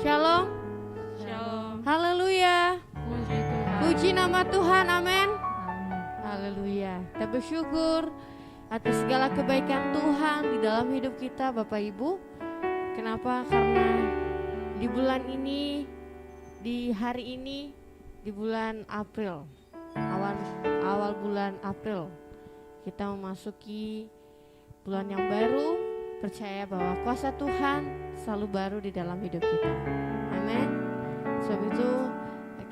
Shalom. Shalom. Haleluya. Puji Tuhan. Puji nama Tuhan, amin. Haleluya. Kita bersyukur atas segala kebaikan Tuhan di dalam hidup kita, Bapak Ibu. Kenapa? Karena di bulan ini, di hari ini, di bulan April, awal bulan April, kita memasuki bulan yang baru. Percaya bahwa kuasa Tuhan selalu baru di dalam hidup kita. Amin. Sebab itu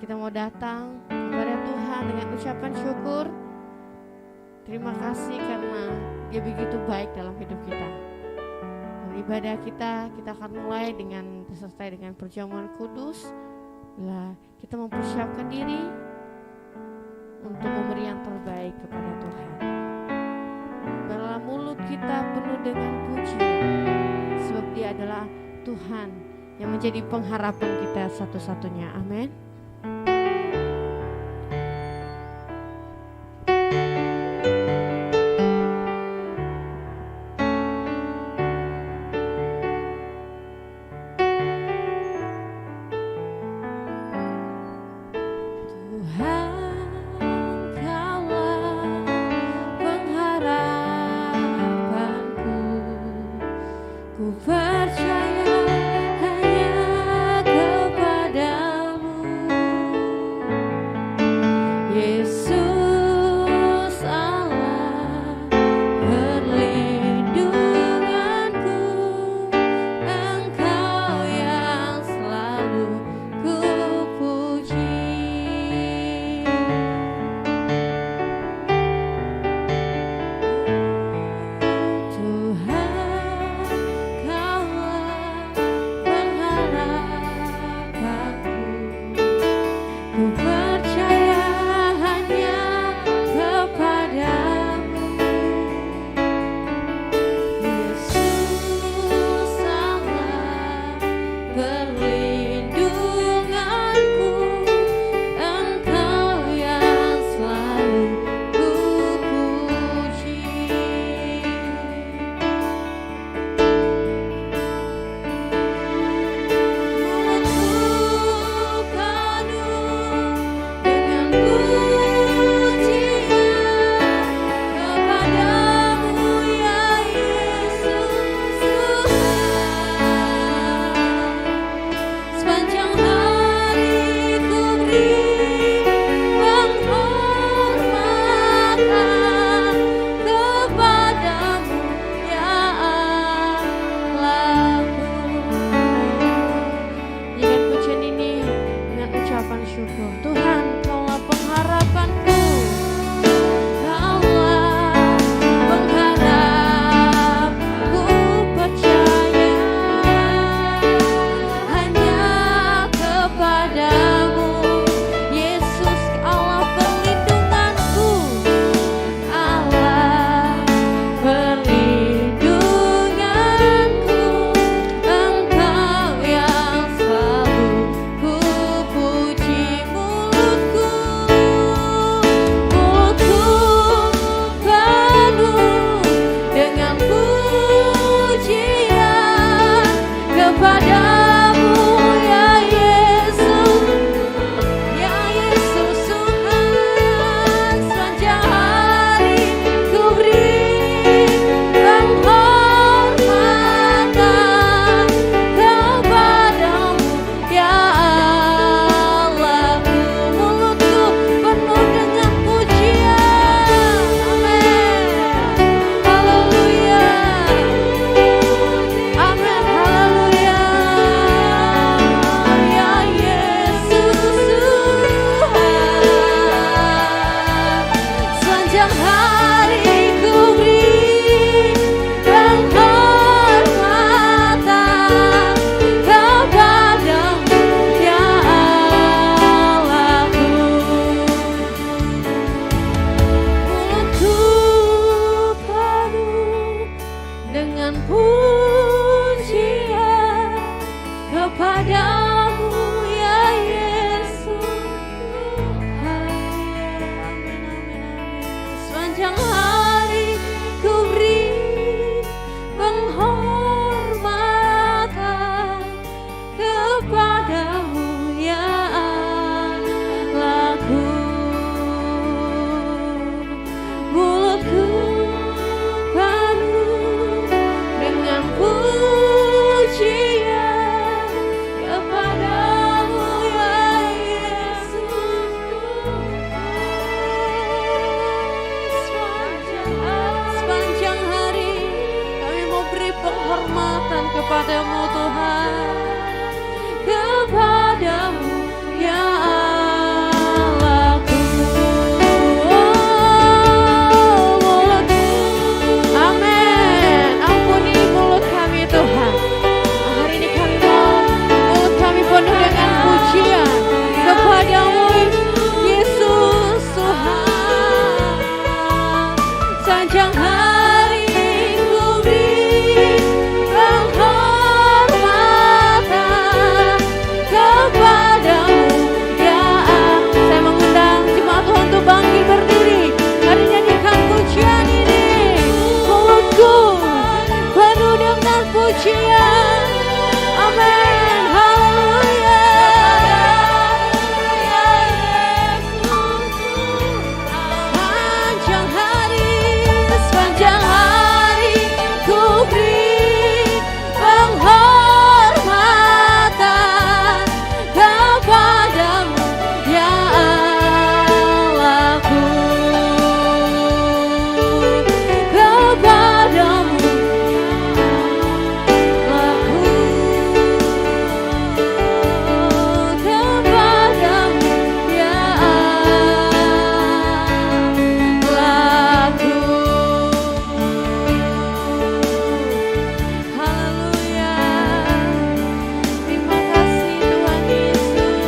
kita mau datang kepada Tuhan dengan ucapan syukur. Terima kasih karena Dia begitu baik dalam hidup kita. Dan ibadah kita akan mulai dengan disertai dengan perjamuan kudus. Bila kita mempersiapkan diri untuk memberi yang terbaik kepada Tuhan. Biarlah mulut kita penuh dengan puji, sebab Dia adalah Tuhan yang menjadi pengharapan kita satu-satunya. Amin. Kepada kepadamu Tuhan, kepadamu ya Allahku. Mulutku, amin, ampuni mulut kami Tuhan. Hari ini kami mau mulut kami penuh dengan pujian kepadamu Yesus Tuhan. Sepanjang hari ku beri penghormatan kepadamu ya Allah. Saya mengundang jemaat Tuhan untuk bangkit berdiri. Mari nyanyikan pujian ini. Mulutku penuh dengan pujian. Amin. Haleluya. Sepanjang hari ku beri penghormatan kepadamu ya Allahku, kepadamu Allahku, kepadamu ya Allahku. Haleluya. Terima kasih Tuhan Yesus.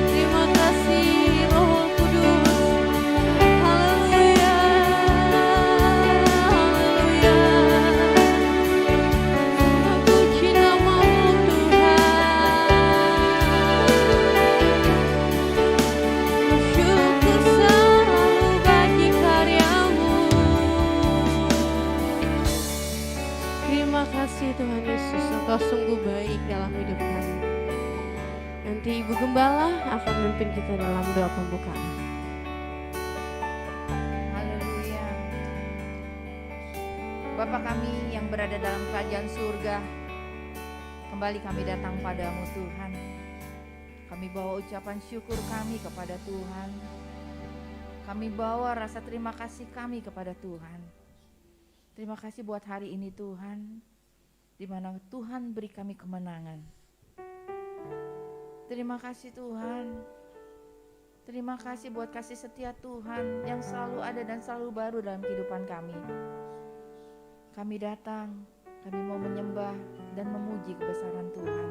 Terima kasih Roh Kudus. Haleluya. Haleluya. Puji namamu Tuhan. Bersyukur selalu bagi karyamu. Terima kasih Tuhan Yesus, Engkau sungguh baik dalam hidup kami. Nanti Ibu Gembala akan memimpin kita dalam doa pembukaan. Haleluya. Bapa kami yang berada dalam kerajaan surga, kembali kami datang padamu Tuhan. Kami bawa ucapan syukur kami kepada Tuhan. Kami bawa rasa terima kasih kami kepada Tuhan. Terima kasih buat hari ini Tuhan, di mana Tuhan beri kami kemenangan. Terima kasih Tuhan. Terima kasih buat kasih setia Tuhan yang selalu ada dan selalu baru dalam kehidupan kami. Kami datang, kami mau menyembah dan memuji kebesaran Tuhan.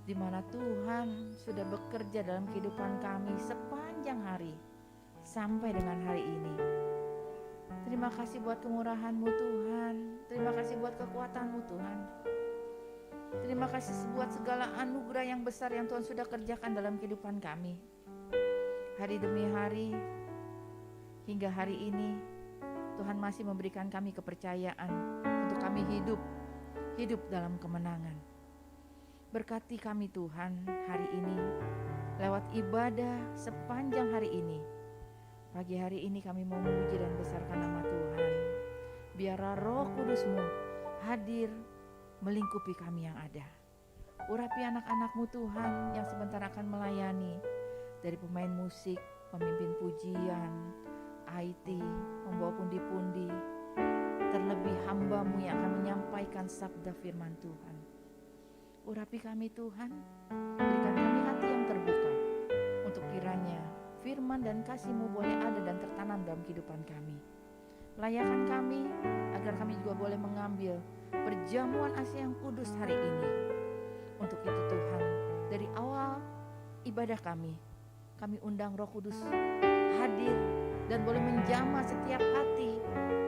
Di mana Tuhan sudah bekerja dalam kehidupan kami sepanjang hari sampai dengan hari ini. Terima kasih buat kemurahan-Mu Tuhan. Terima kasih buat kekuatan-Mu Tuhan. Terima kasih buat segala anugerah yang besar yang Tuhan sudah kerjakan dalam kehidupan kami. Hari demi hari, hingga hari ini, Tuhan masih memberikan kami kepercayaan untuk kami hidup dalam kemenangan. Berkati kami Tuhan hari ini, lewat ibadah sepanjang hari ini. Pagi hari ini kami mau memuji dan besarkan nama Tuhan. Biarlah Roh Kudus-Mu hadir melingkupi kami yang ada. Urapi anak-anak-Mu Tuhan yang sebentar akan melayani, dari pemain musik, pemimpin pujian, IT, membawa pundi-pundi, terlebih hamba-Mu yang akan menyampaikan sabda firman Tuhan. Urapi kami Tuhan, berikan kami hati yang terbuka untuk kiranya firman dan kasih-Mu boleh ada dan tertanam dalam kehidupan kami. Layakan kami agar kami juga boleh mengambil perjamuan Asih yang kudus hari ini. Untuk itu Tuhan, dari awal ibadah kami undang Roh Kudus hadir dan boleh menjamah setiap hati,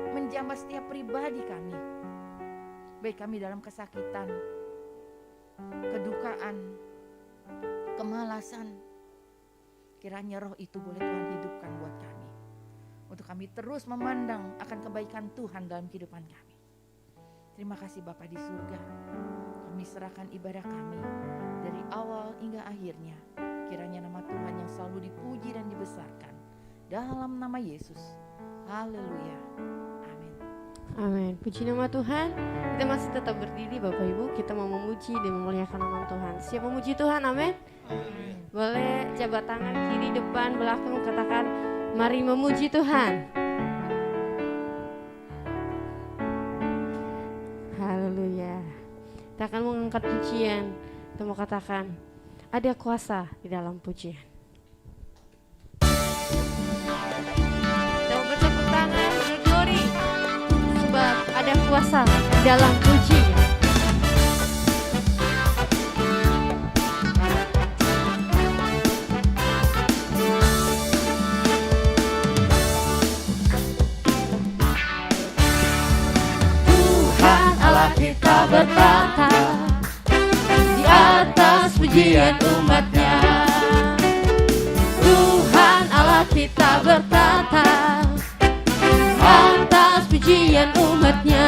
menjamah setiap pribadi kami. Baik kami dalam kesakitan, kedukaan, kemalasan, kiranya Roh itu boleh Tuhan hidupkan buat kami, untuk kami terus memandang akan kebaikan Tuhan dalam kehidupan kami. Terima kasih Bapa di surga. Kami serahkan ibadah kami dari awal hingga akhirnya. Kiranya nama Tuhan yang selalu dipuji dan dibesarkan dalam nama Yesus. Haleluya. Amin. Amin. Puji nama Tuhan. Kita masih tetap berdiri Bapak Ibu. Kita mau memuji dan memuliakan nama Tuhan. Siap memuji Tuhan? Amin. Boleh jabat tangan kiri, depan, belakang, katakan mari memuji Tuhan. Haleluya. Kita akan mengangkat pujian. Kita mau katakan, ada kuasa di dalam pujian. Kita mau bertepuk tangan, berglori, sebab ada kuasa di dalam pujian. Tuhan Allah kita bertata di atas pujian umatnya. Tuhan Allah kita bertata atas pujian umatnya.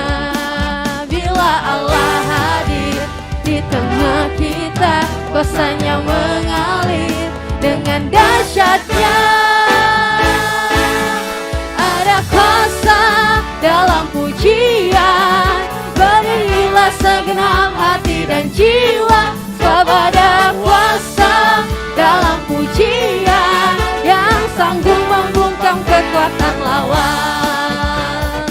Bila Allah hadir di tengah kita, kuasanya mengalir dengan dahsyatnya. Ada kuasa dalam pujian, bernyanyilah segenap hati dan jiwa, sebab ada kuasa dalam pujian yang sanggup membungkam kekuatan lawan.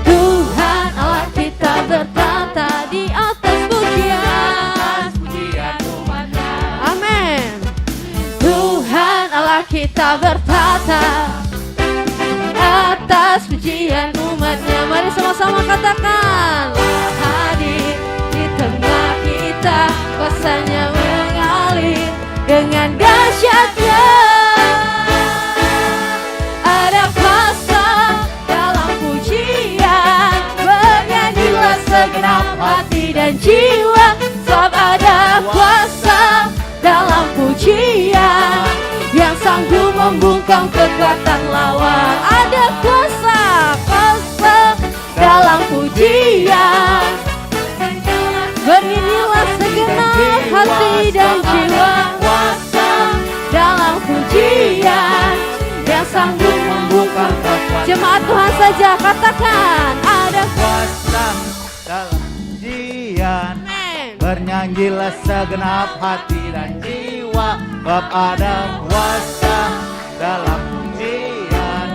Tuhan Allah kita bertata di atas pujian. Amin. Tuhan Allah kita bertata atas pujian umatnya. Mari sama-sama katakan, hadir di tengah kita, kuasanya mengalir dengan dahsyatnya. Ada kuasa dalam pujian, bernyanyilah segenap hati dan jiwa, sebab ada kuasa dalam pujian yang sanggup membungkam kekuatan lawan. Ada kuasa, kuasa dalam pujian, bernyanyilah segenap hati dan jiwa, kuasa dalam pujian yang sanggup membungkam kekuatan. Jemaat Tuhan saja katakan, ada Kuasa dalam pujian, bernyanyilah segenap hati dan jiwa, sebab ada kuasa dalam pujian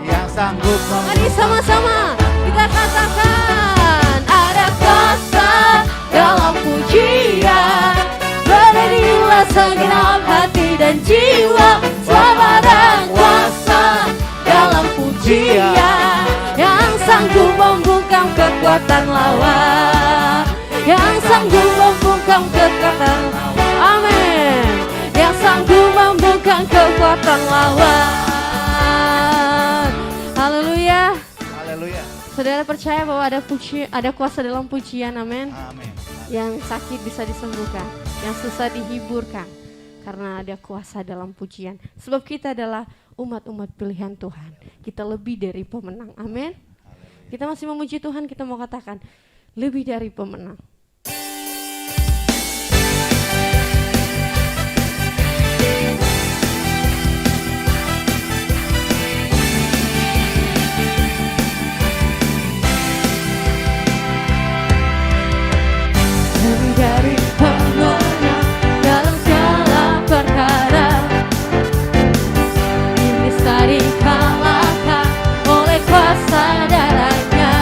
yang sanggup Mari sama-sama kita katakan, ada kuasa dalam pujian, bernyanyilah segenap hati dan jiwa, sebab ada kuasa dalam pujian yang sanggup membungkam kekuatan lawan, yang sanggup membungkam kekuatan, amin, yang sanggup membungkam kekuatan lawan. Haleluya. Haleluya. Saudara percaya bahwa ada kuasa dalam pujian, amin. Amin. Yang sakit bisa disembuhkan, yang susah dihiburkan, karena ada kuasa dalam pujian. Sebab kita adalah umat-umat pilihan Tuhan. Kita lebih dari pemenang, amin. Kita masih memuji Tuhan, kita mau katakan lebih dari pemenang. Lebih dari pemenang dalam segala perkara, iblis tak dikalahkan oleh kuasa darahnya.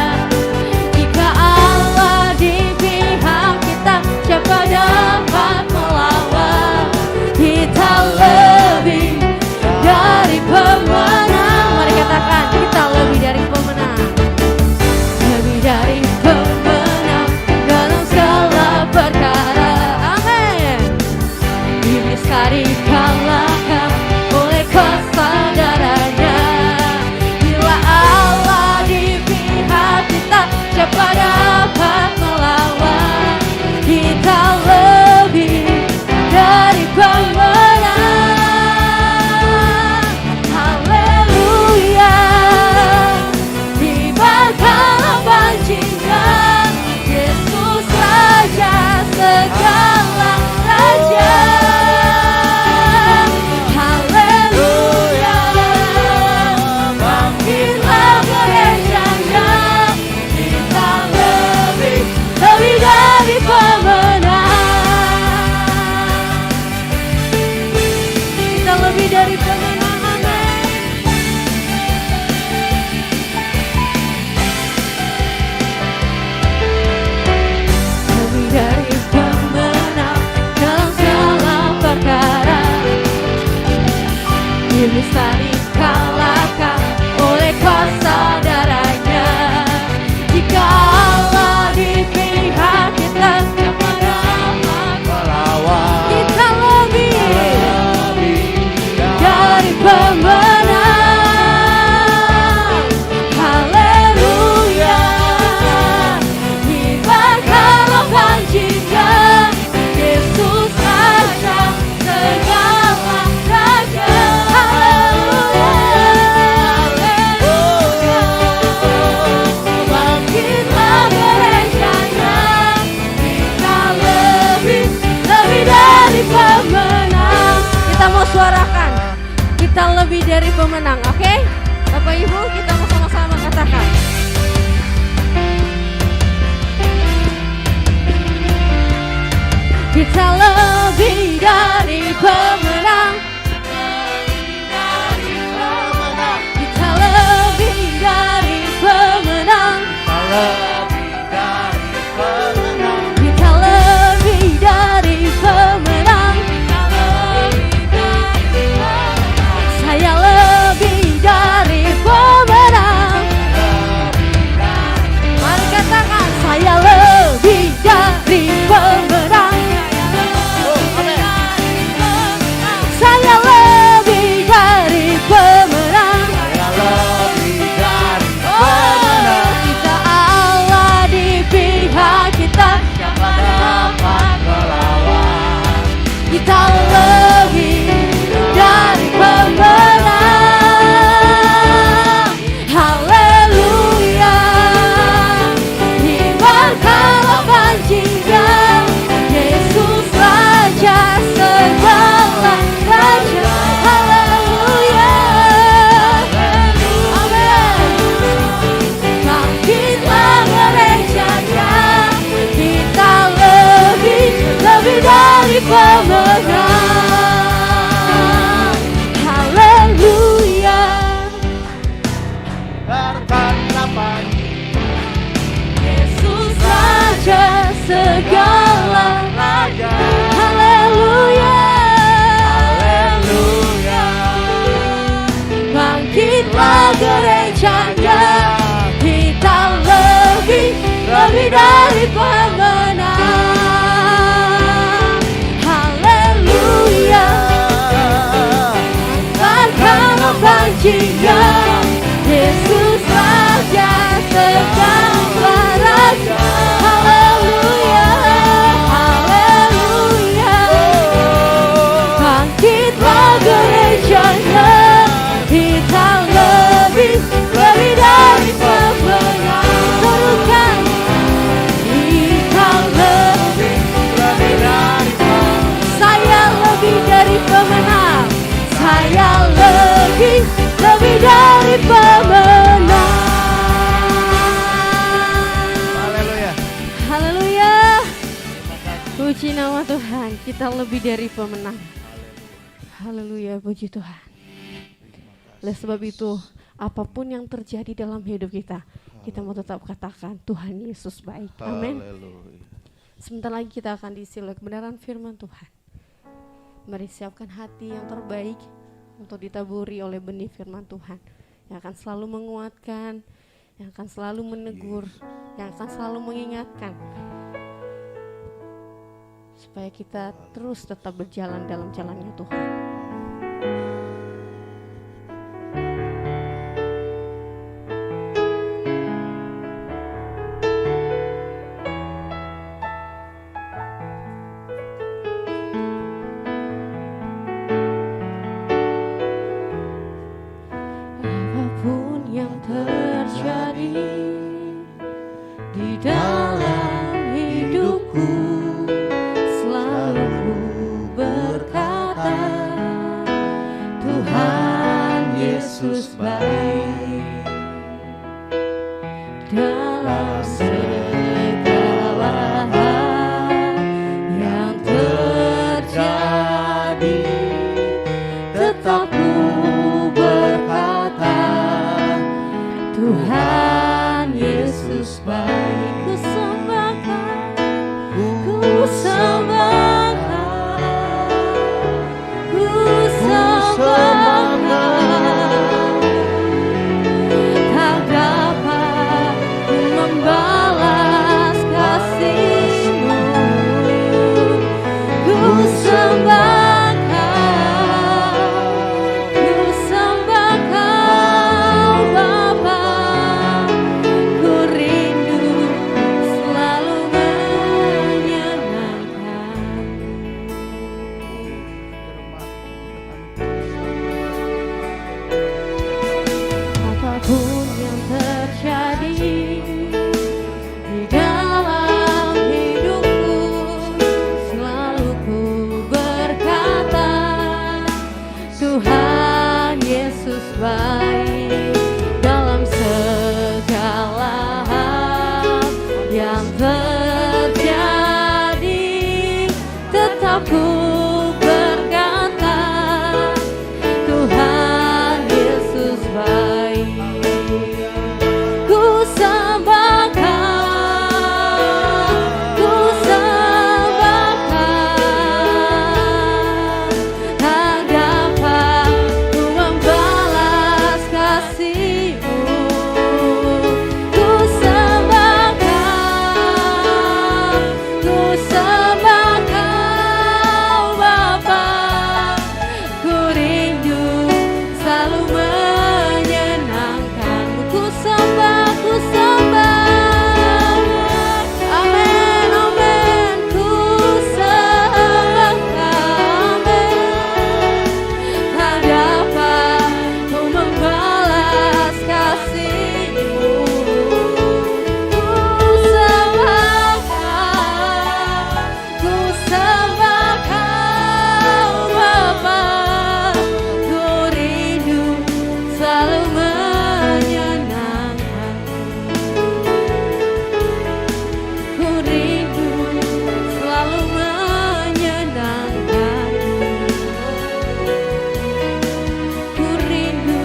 Jika Allah di pihak kita, siapa dapat melawan? Kita lebih dari pemenang. Mari katakan, kita lebih dari pemenang. Lebih dari pemenang dalam segala perkara, amin. Iblis tak dikalahkan oleh kuasa darahnya. Bila Allah di pihak kita, siapa dapat melawan? Kita lebih dari pemenang. dikalahkan oleh kuasa darahnya. Jika Allah di pihak kita, siapa dapat melawan? Kita lebih dari pemenang. Haleluya. Diberkatikan jika Yesus Raja segala raja. Haleluya. Haleluya. Bangkitlah gerejanya. Kita lebih dari pemenang. Kita mau suarakan, kita lebih dari pemenang, oke? Bapak Ibu, kita mau sama-sama katakan. Kita lebih dari pemenang. Kita lebih dari pemenang. Kita lebih dari pemenang. Saya lebih dari pemenang. Mari katakan, saya lebih dari pemenang. Saya lebih dari pemenang. Kita Allah di pihak kita, siapa dapat melawan? Kita lebih dari pemenang. Haleluya. Diberkatikan jika Yesus Raja segala raja. Haleluya. Amin. Bangkitlah gerejanya. Kita lebih dari pemenang. Haleluya. Yesus Raja segala raja. Haleluya. Bangkitlah gerejanya. Kita lebih dari pemenang. Haleluya. Angkatlah jika Yesus Raja segala raja. Haleluya. Haleluya. Bangkitlah gerejanya. Kita lebih dari pemenang. Teruskan. Kita lebih dari pemenang. Saya lebih dari pemenang. Saya lebih dari pemenang. Haleluya. Haleluya. Puji nama Tuhan, kita lebih dari pemenang. Haleluya, puji Tuhan. Oleh sebab itu, apapun yang terjadi dalam hidup kita mau tetap katakan Tuhan Yesus baik. Amin. Haleluya. Sebentar lagi kita akan diisi oleh kebenaran firman Tuhan. Mari siapkan hati yang terbaik untuk ditaburi oleh benih firman Tuhan yang akan selalu menguatkan, yang akan selalu menegur, yang akan selalu mengingatkan supaya kita terus tetap berjalan dalam jalannya Tuhan. Apapun yang terjadi di dalam hidupku, selalu ku berkata Tuhan Yesus baik. Dalam segala hal yang terjadi, tetap ku berkata Tuhan Yesus baik. Ku sembahkan, ku sembahkan, ku sembahkan selalu menyenangkan. Ku sembah, amin, amin. Ku sembah, amin. Hadapan ku membalas kasih-Mu. Ku sembah Kau Bapa. Ku rindu selalu menyenangkan. Ku rindu selalu menyenangkan. Ku rindu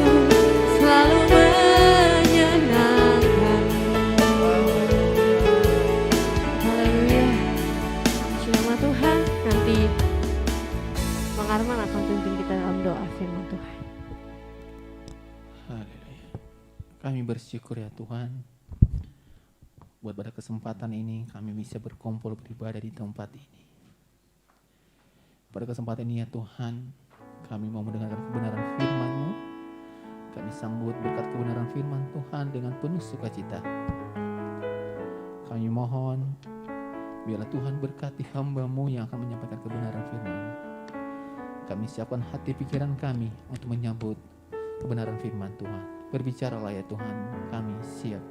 selalu menyenangkan. Haleluya. Puji nama Tuhan. Nanti Bang Arman akan pimpin kita dalam doa firman Tuhan. Haleluya. Kami bersyukur ya Tuhan, buat pada kesempatan ini kami bisa berkumpul beribadah di tempat ini. Pada kesempatan ini ya Tuhan, kami mau mendengarkan kebenaran firman-Mu. Kami sambut berkat kebenaran firman Tuhan dengan penuh sukacita. Kami mohon, biarlah Tuhan berkati hamba-Mu yang akan menyampaikan kebenaran firman-Mu. Kami siapkan hati pikiran kami untuk menyambut kebenaran firman Tuhan. Berbicaralah ya Tuhan, kami siap.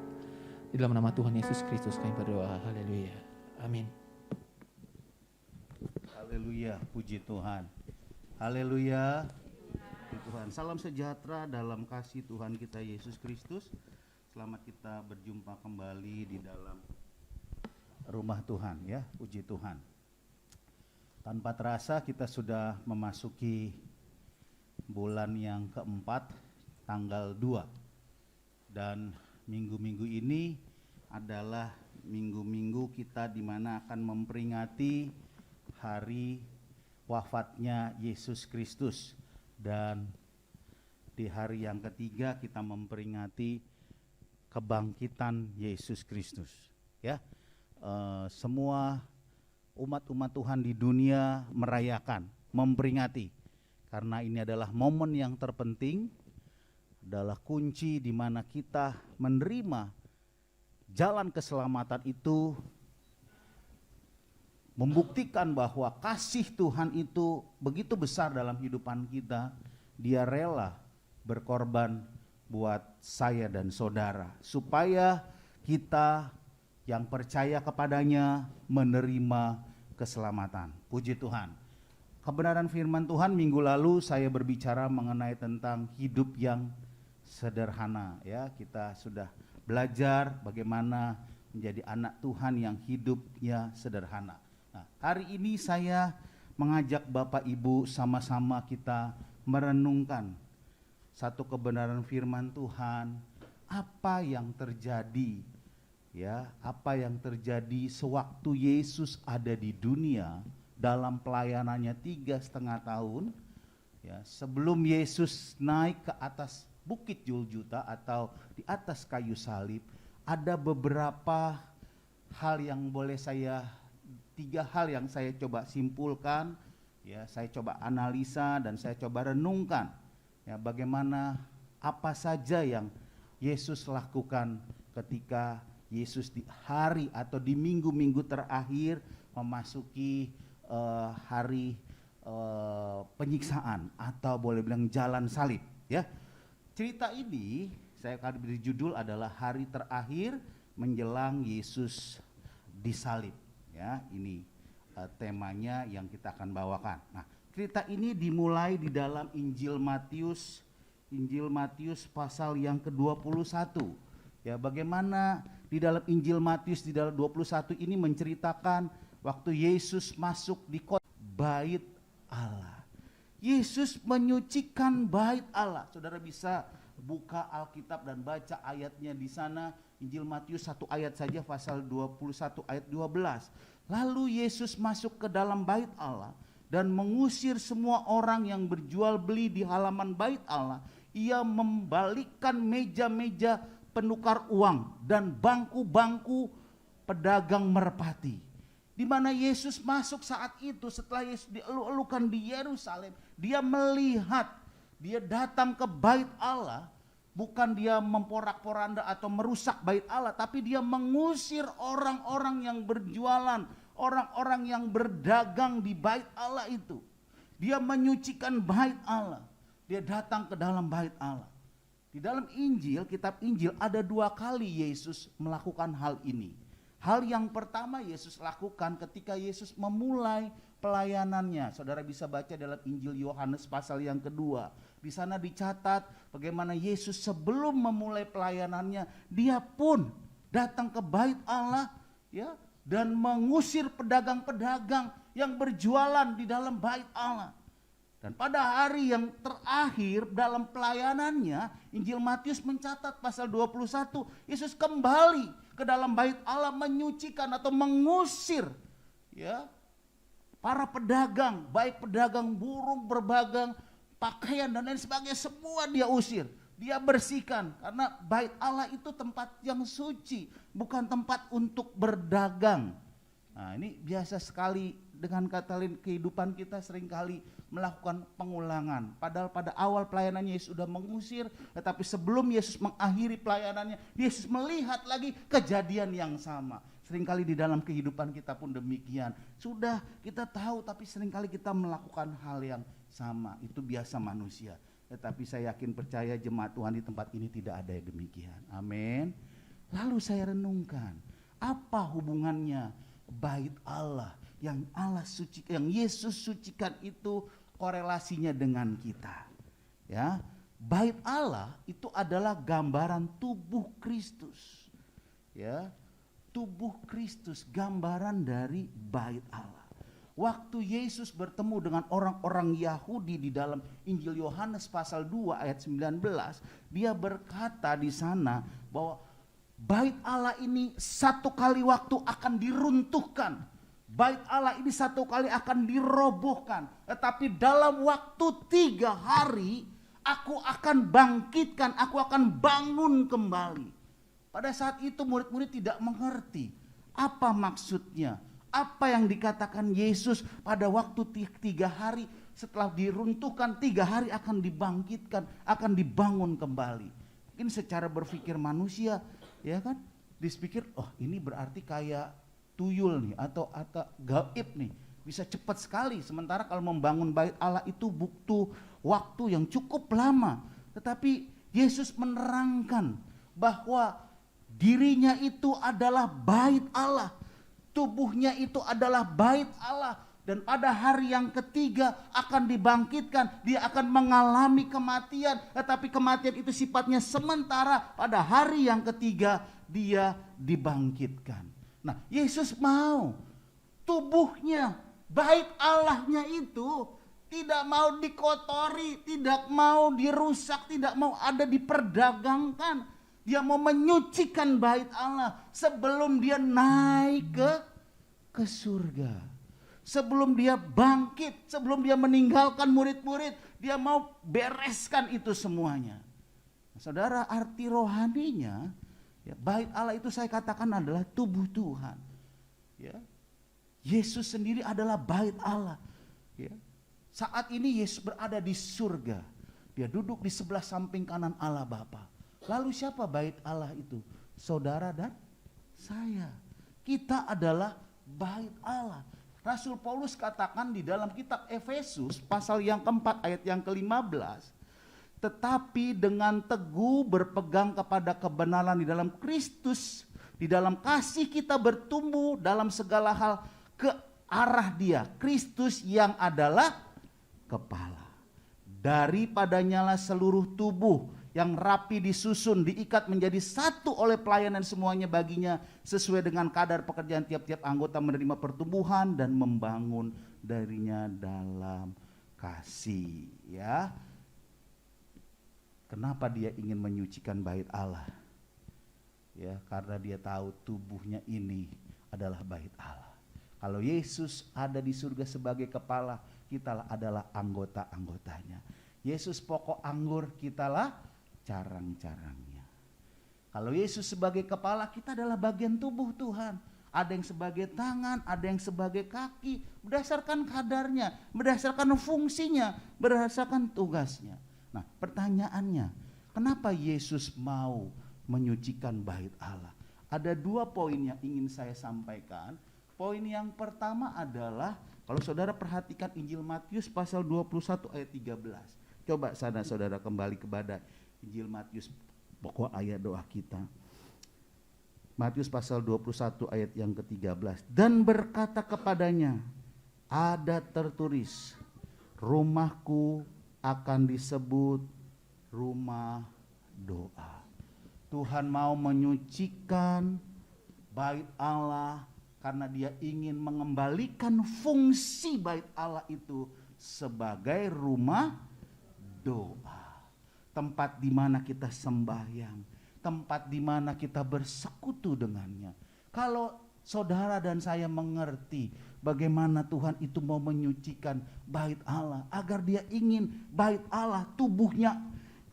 Di dalam nama Tuhan Yesus Kristus kami berdoa. Haleluya. Amin. Haleluya, puji Tuhan. Haleluya. Puji Tuhan. Salam sejahtera dalam kasih Tuhan kita Yesus Kristus. Selamat kita berjumpa kembali di dalam rumah Tuhan ya, puji Tuhan. Tanpa terasa kita sudah memasuki bulan yang keempat, tanggal 2. Dan minggu-minggu ini adalah minggu-minggu kita di mana akan memperingati hari wafatnya Yesus Kristus. Dan di hari yang ketiga kita memperingati kebangkitan Yesus Kristus. Ya, semua umat-umat Tuhan di dunia merayakan, memperingati, karena ini adalah momen yang terpenting, adalah kunci di mana kita menerima jalan keselamatan itu, membuktikan bahwa kasih Tuhan itu begitu besar dalam kehidupan kita. Dia rela berkorban buat saya dan saudara, supaya kita yang percaya kepadanya menerima keselamatan. Puji Tuhan. Kebenaran firman Tuhan minggu lalu saya berbicara mengenai tentang hidup yang sederhana ya. Kita sudah belajar bagaimana menjadi anak Tuhan yang hidupnya sederhana. Nah, hari ini saya mengajak Bapak Ibu sama-sama kita merenungkan satu kebenaran firman Tuhan, apa yang terjadi ya, apa yang terjadi sewaktu Yesus ada di dunia dalam pelayanannya 3,5 tahun ya, sebelum Yesus naik ke atas Bukit Golgota atau di atas kayu salib. Ada beberapa hal yang boleh saya, 3 hal yang saya coba simpulkan ya, saya coba analisa dan saya coba renungkan ya, bagaimana apa saja yang Yesus lakukan ketika Yesus di hari atau di minggu-minggu terakhir memasuki hari penyiksaan atau boleh bilang jalan salib ya. Cerita ini saya akan beri judul adalah hari terakhir menjelang Yesus disalib ya. Ini temanya yang kita akan bawakan. Nah, cerita ini dimulai di dalam Injil Matius pasal yang ke-21. Ya, bagaimana di dalam Injil Matius di dalam 21 ini menceritakan waktu Yesus masuk di kota bait Allah. Yesus menyucikan bait Allah. Saudara bisa buka Alkitab dan baca ayatnya di sana. Injil Matius 1 ayat saja, pasal 21 ayat 12. Lalu Yesus masuk ke dalam bait Allah dan mengusir semua orang yang berjual beli di halaman bait Allah. Ia membalikkan meja-meja penukar uang dan bangku-bangku pedagang merpati. Di mana Yesus masuk saat itu setelah Yesus dielu-elukan di Yerusalem, dia melihat Dia datang ke bait Allah, bukan dia memporak-poranda atau merusak bait Allah, tapi dia mengusir orang-orang yang berjualan, orang-orang yang berdagang di bait Allah itu. Dia menyucikan bait Allah. Dia datang ke dalam bait Allah. Di dalam Injil, kitab Injil ada 2 kali Yesus melakukan hal ini. Hal yang pertama Yesus lakukan ketika Yesus memulai pelayanannya. Saudara bisa baca dalam Injil Yohanes pasal yang kedua. Di sana dicatat bagaimana Yesus sebelum memulai pelayanannya, dia pun datang ke bait Allah, ya, dan mengusir pedagang-pedagang yang berjualan di dalam bait Allah. Dan pada hari yang terakhir dalam pelayanannya, Injil Matius mencatat pasal 21, Yesus kembali ke dalam bait Allah menyucikan atau mengusir, ya, para pedagang, baik pedagang burung, berbagang pakaian dan lain sebagainya, semua dia usir, dia bersihkan, karena bait Allah itu tempat yang suci, bukan tempat untuk berdagang. Nah, ini biasa sekali dengan kata lain kehidupan kita seringkali melakukan pengulangan. Padahal pada awal pelayanannya Yesus sudah mengusir, tetapi sebelum Yesus mengakhiri pelayanannya, Yesus melihat lagi kejadian yang sama. Seringkali di dalam kehidupan kita pun demikian. Sudah kita tahu tapi seringkali kita melakukan hal yang sama. Itu biasa manusia. Tetapi saya yakin percaya jemaat Tuhan di tempat ini tidak ada yang demikian. Amin. Lalu saya renungkan, apa hubungannya bait Allah yang Allah sucikan, yang Yesus sucikan itu korelasinya dengan kita. Ya, bait Allah itu adalah gambaran tubuh Kristus. Ya, tubuh Kristus, gambaran dari bait Allah. Waktu Yesus bertemu dengan orang-orang Yahudi di dalam Injil Yohanes pasal 2 ayat 19, dia berkata di sana bahwa bait Allah ini satu kali waktu akan diruntuhkan. Bait Allah ini satu kali akan dirobohkan. Tetapi dalam waktu 3 hari aku akan bangkitkan, aku akan bangun kembali. Pada saat itu murid-murid tidak mengerti apa maksudnya. Apa yang dikatakan Yesus pada waktu 3 hari setelah diruntuhkan, 3 hari akan dibangkitkan, akan dibangun kembali. Mungkin secara berpikir manusia, ya kan, dipikir, oh ini berarti kayak tuyul nih atau gaib nih, bisa cepat sekali. Sementara kalau membangun bait Allah itu butuh waktu yang cukup lama. Tetapi Yesus menerangkan bahwa dirinya itu adalah bait Allah. Tubuhnya itu adalah bait Allah. Dan pada hari yang ketiga akan dibangkitkan. Dia akan mengalami kematian. Tetapi kematian itu sifatnya sementara. Pada hari yang ketiga dia dibangkitkan. Nah, Yesus mau tubuhnya, bait Allahnya itu tidak mau dikotori, tidak mau dirusak, tidak mau ada diperdagangkan. Dia mau menyucikan bait Allah sebelum dia naik ke surga. Sebelum dia bangkit, sebelum dia meninggalkan murid-murid, dia mau bereskan itu semuanya. Saudara, arti rohaninya, ya, bait Allah itu saya katakan adalah tubuh Tuhan. Ya. Yesus sendiri adalah bait Allah. Ya. Saat ini Yesus berada di surga. Dia duduk di sebelah samping kanan Allah Bapa. Lalu siapa bait Allah itu? Saudara dan saya. Kita adalah bait Allah. Rasul Paulus katakan di dalam kitab Efesus pasal yang keempat ayat yang ke-15. Tetapi dengan teguh berpegang kepada kebenaran di dalam Kristus, di dalam kasih kita bertumbuh dalam segala hal ke arah Dia, Kristus yang adalah kepala. Daripadanyalah seluruh tubuh yang rapi disusun, diikat menjadi satu oleh pelayanan semuanya baginya, sesuai dengan kadar pekerjaan tiap-tiap anggota menerima pertumbuhan dan membangun darinya dalam kasih. Ya, kenapa dia ingin menyucikan bait Allah? Ya, karena dia tahu tubuhnya ini adalah bait Allah. Kalau Yesus ada di surga sebagai kepala, kita adalah anggota-anggotanya. Yesus pokok anggur, kitalah carang-carangnya. Kalau Yesus sebagai kepala, kita adalah bagian tubuh Tuhan. Ada yang sebagai tangan, ada yang sebagai kaki, berdasarkan kadarnya, berdasarkan fungsinya, berdasarkan tugasnya. Nah, pertanyaannya, kenapa Yesus mau menyucikan bait Allah? Ada 2 poin yang ingin saya sampaikan. Poin yang pertama adalah, kalau saudara perhatikan Injil Matius pasal 21 ayat 13. Coba saudara kembali kepada Injil Matius, pokok ayat doa kita. Matius pasal 21 ayat yang ke-13. Dan berkata kepadanya, ada tertulis, rumahku akan disebut rumah doa. Tuhan mau menyucikan bait Allah karena dia ingin mengembalikan fungsi bait Allah itu sebagai rumah doa. Tempat di mana kita sembahyang, tempat di mana kita bersekutu dengannya. Kalau saudara dan saya mengerti bagaimana Tuhan itu mau menyucikan bait Allah, agar dia ingin bait Allah, tubuhnya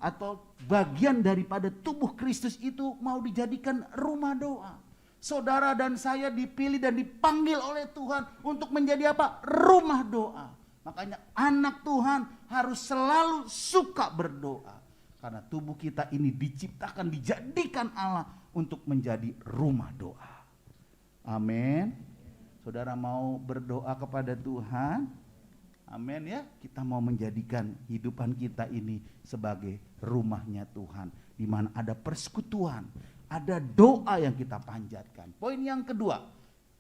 atau bagian daripada tubuh Kristus itu mau dijadikan rumah doa. Saudara dan saya dipilih dan dipanggil oleh Tuhan untuk menjadi apa? Rumah doa. Makanya anak Tuhan harus selalu suka berdoa. Karena tubuh kita ini diciptakan, dijadikan Allah untuk menjadi rumah doa. Amin. Saudara mau berdoa kepada Tuhan? Amin ya. Kita mau menjadikan hidupan kita ini sebagai rumahnya Tuhan. Di mana ada persekutuan, ada doa yang kita panjatkan. Poin yang kedua,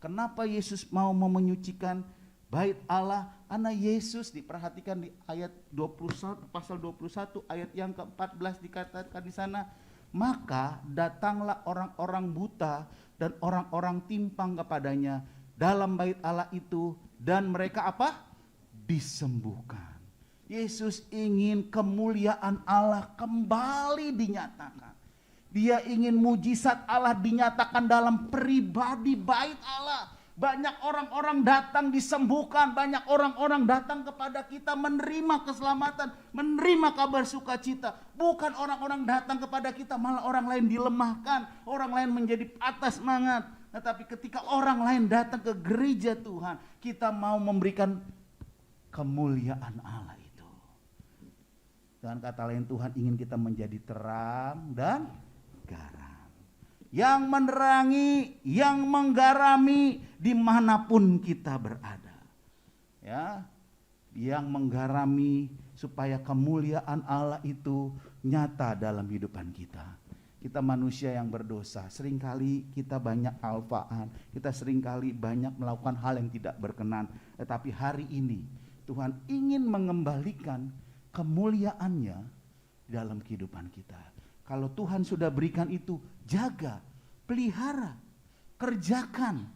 kenapa Yesus mau menyucikan bait Allah? Karena Yesus, diperhatikan di ayat 21, pasal 21 ayat yang ke-14 dikatakan di sana, maka datanglah orang-orang buta dan orang-orang timpang kepadanya dalam bait Allah itu, dan mereka apa? Disembuhkan. Yesus ingin kemuliaan Allah kembali dinyatakan. Dia ingin mujizat Allah dinyatakan dalam pribadi bait Allah. Banyak orang-orang datang disembuhkan, banyak orang-orang datang kepada kita menerima keselamatan, menerima kabar sukacita. Bukan orang-orang datang kepada kita malah orang lain dilemahkan, orang lain menjadi patah semangat. Tetapi ketika orang lain datang ke gereja Tuhan, kita mau memberikan kemuliaan Allah itu. Dengan kata lain, Tuhan ingin kita menjadi terang dan garam, yang menerangi, yang menggarami dimanapun kita berada. Ya, yang menggarami supaya kemuliaan Allah itu nyata dalam kehidupan kita. Kita manusia yang berdosa, seringkali kita banyak alfaan, kita seringkali banyak melakukan hal yang tidak berkenan. Tetapi hari ini Tuhan ingin mengembalikan kemuliaannya dalam kehidupan kita. Kalau Tuhan sudah berikan itu, jaga, pelihara, kerjakan,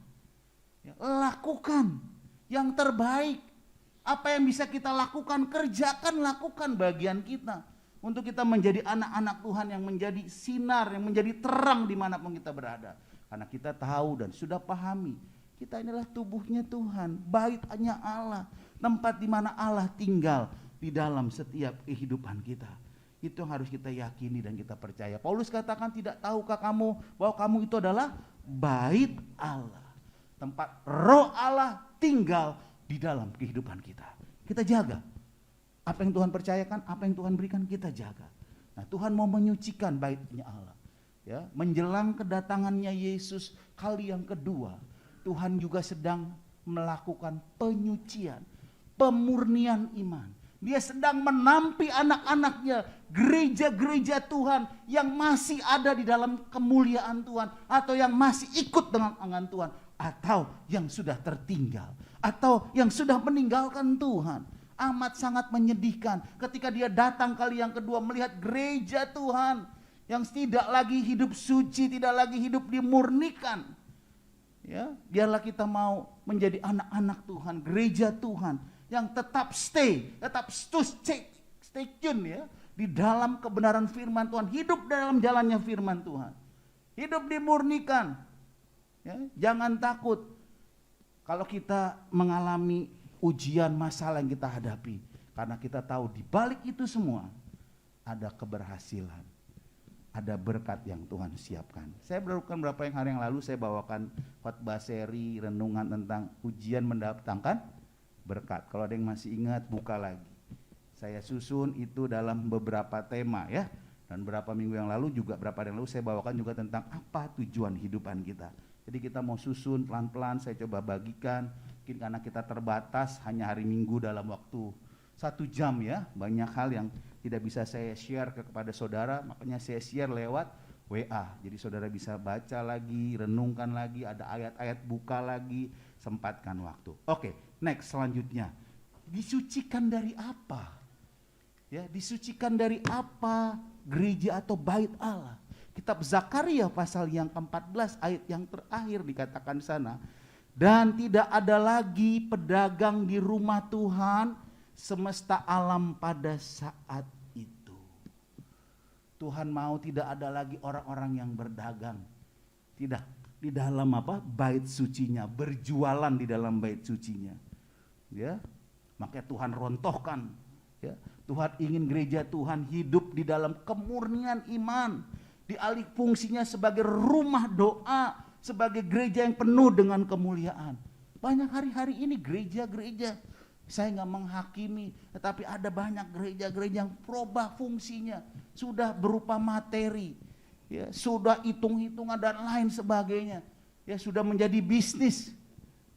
lakukan yang terbaik. Apa yang bisa kita lakukan, kerjakan, lakukan bagian kita. Untuk kita menjadi anak-anak Tuhan yang menjadi sinar, yang menjadi terang dimanapun kita berada. Karena kita tahu dan sudah pahami, kita inilah tubuhnya Tuhan, baitnya Allah, tempat di mana Allah tinggal di dalam setiap kehidupan kita. Itu yang harus kita yakini dan kita percaya. Paulus katakan, tidak tahukah kamu bahwa kamu itu adalah bait Allah, tempat roh Allah tinggal di dalam kehidupan kita. Kita jaga apa yang Tuhan percayakan, apa yang Tuhan berikan, kita jaga. Nah, Tuhan mau menyucikan baitnya Allah. Ya, menjelang kedatangannya Yesus kali yang kedua, Tuhan juga sedang melakukan penyucian, pemurnian iman. Dia sedang menampi anak-anaknya, gereja-gereja Tuhan yang masih ada di dalam kemuliaan Tuhan, atau yang masih ikut dengan tangan Tuhan, atau yang sudah tertinggal, atau yang sudah meninggalkan Tuhan. Amat sangat menyedihkan ketika dia datang kali yang kedua melihat gereja Tuhan yang tidak lagi hidup suci, tidak lagi hidup dimurnikan. Ya, biarlah kita mau menjadi anak-anak Tuhan, gereja Tuhan yang tetap stay tune ya di dalam kebenaran firman Tuhan, hidup dalam jalannya firman Tuhan, hidup dimurnikan. Ya, jangan takut kalau kita mengalami ujian, masalah yang kita hadapi, karena kita tahu di balik itu semua ada keberhasilan, ada berkat yang Tuhan siapkan. Saya berlakukan beberapa hari yang lalu, saya bawakan khotbah seri renungan tentang ujian mendatangkan berkat. Kalau ada yang masih ingat, buka lagi. Saya susun itu dalam beberapa tema ya. Dan beberapa minggu yang lalu juga, berapa hari yang lalu saya bawakan juga tentang apa tujuan hidupan kita. Jadi kita mau susun pelan-pelan, saya coba bagikan. Mungkin karena kita terbatas hanya hari Minggu dalam waktu 1 jam ya. Banyak hal yang tidak bisa saya share kepada saudara, makanya saya share lewat WA. Jadi saudara bisa baca lagi, renungkan lagi, ada ayat-ayat buka lagi, sempatkan waktu. Oke, next selanjutnya. Disucikan dari apa? Ya, disucikan dari apa gereja atau bait Allah? Kitab Zakaria pasal yang ke-14 ayat yang terakhir dikatakan di sana, dan tidak ada lagi pedagang di rumah Tuhan semesta alam pada saat itu. Tuhan mau tidak ada lagi orang-orang yang berdagang, tidak di dalam apa? Bait sucinya, berjualan di dalam bait sucinya. Ya, makanya Tuhan rontohkan. Ya, Tuhan ingin gereja Tuhan hidup di dalam kemurnian iman, dialih fungsinya sebagai rumah doa, sebagai gereja yang penuh dengan kemuliaan. Banyak hari-hari ini gereja-gereja, saya nggak menghakimi, tetapi ada banyak gereja-gereja yang berubah fungsinya, sudah berupa materi, ya, sudah hitung-hitungan dan lain sebagainya, ya, sudah menjadi bisnis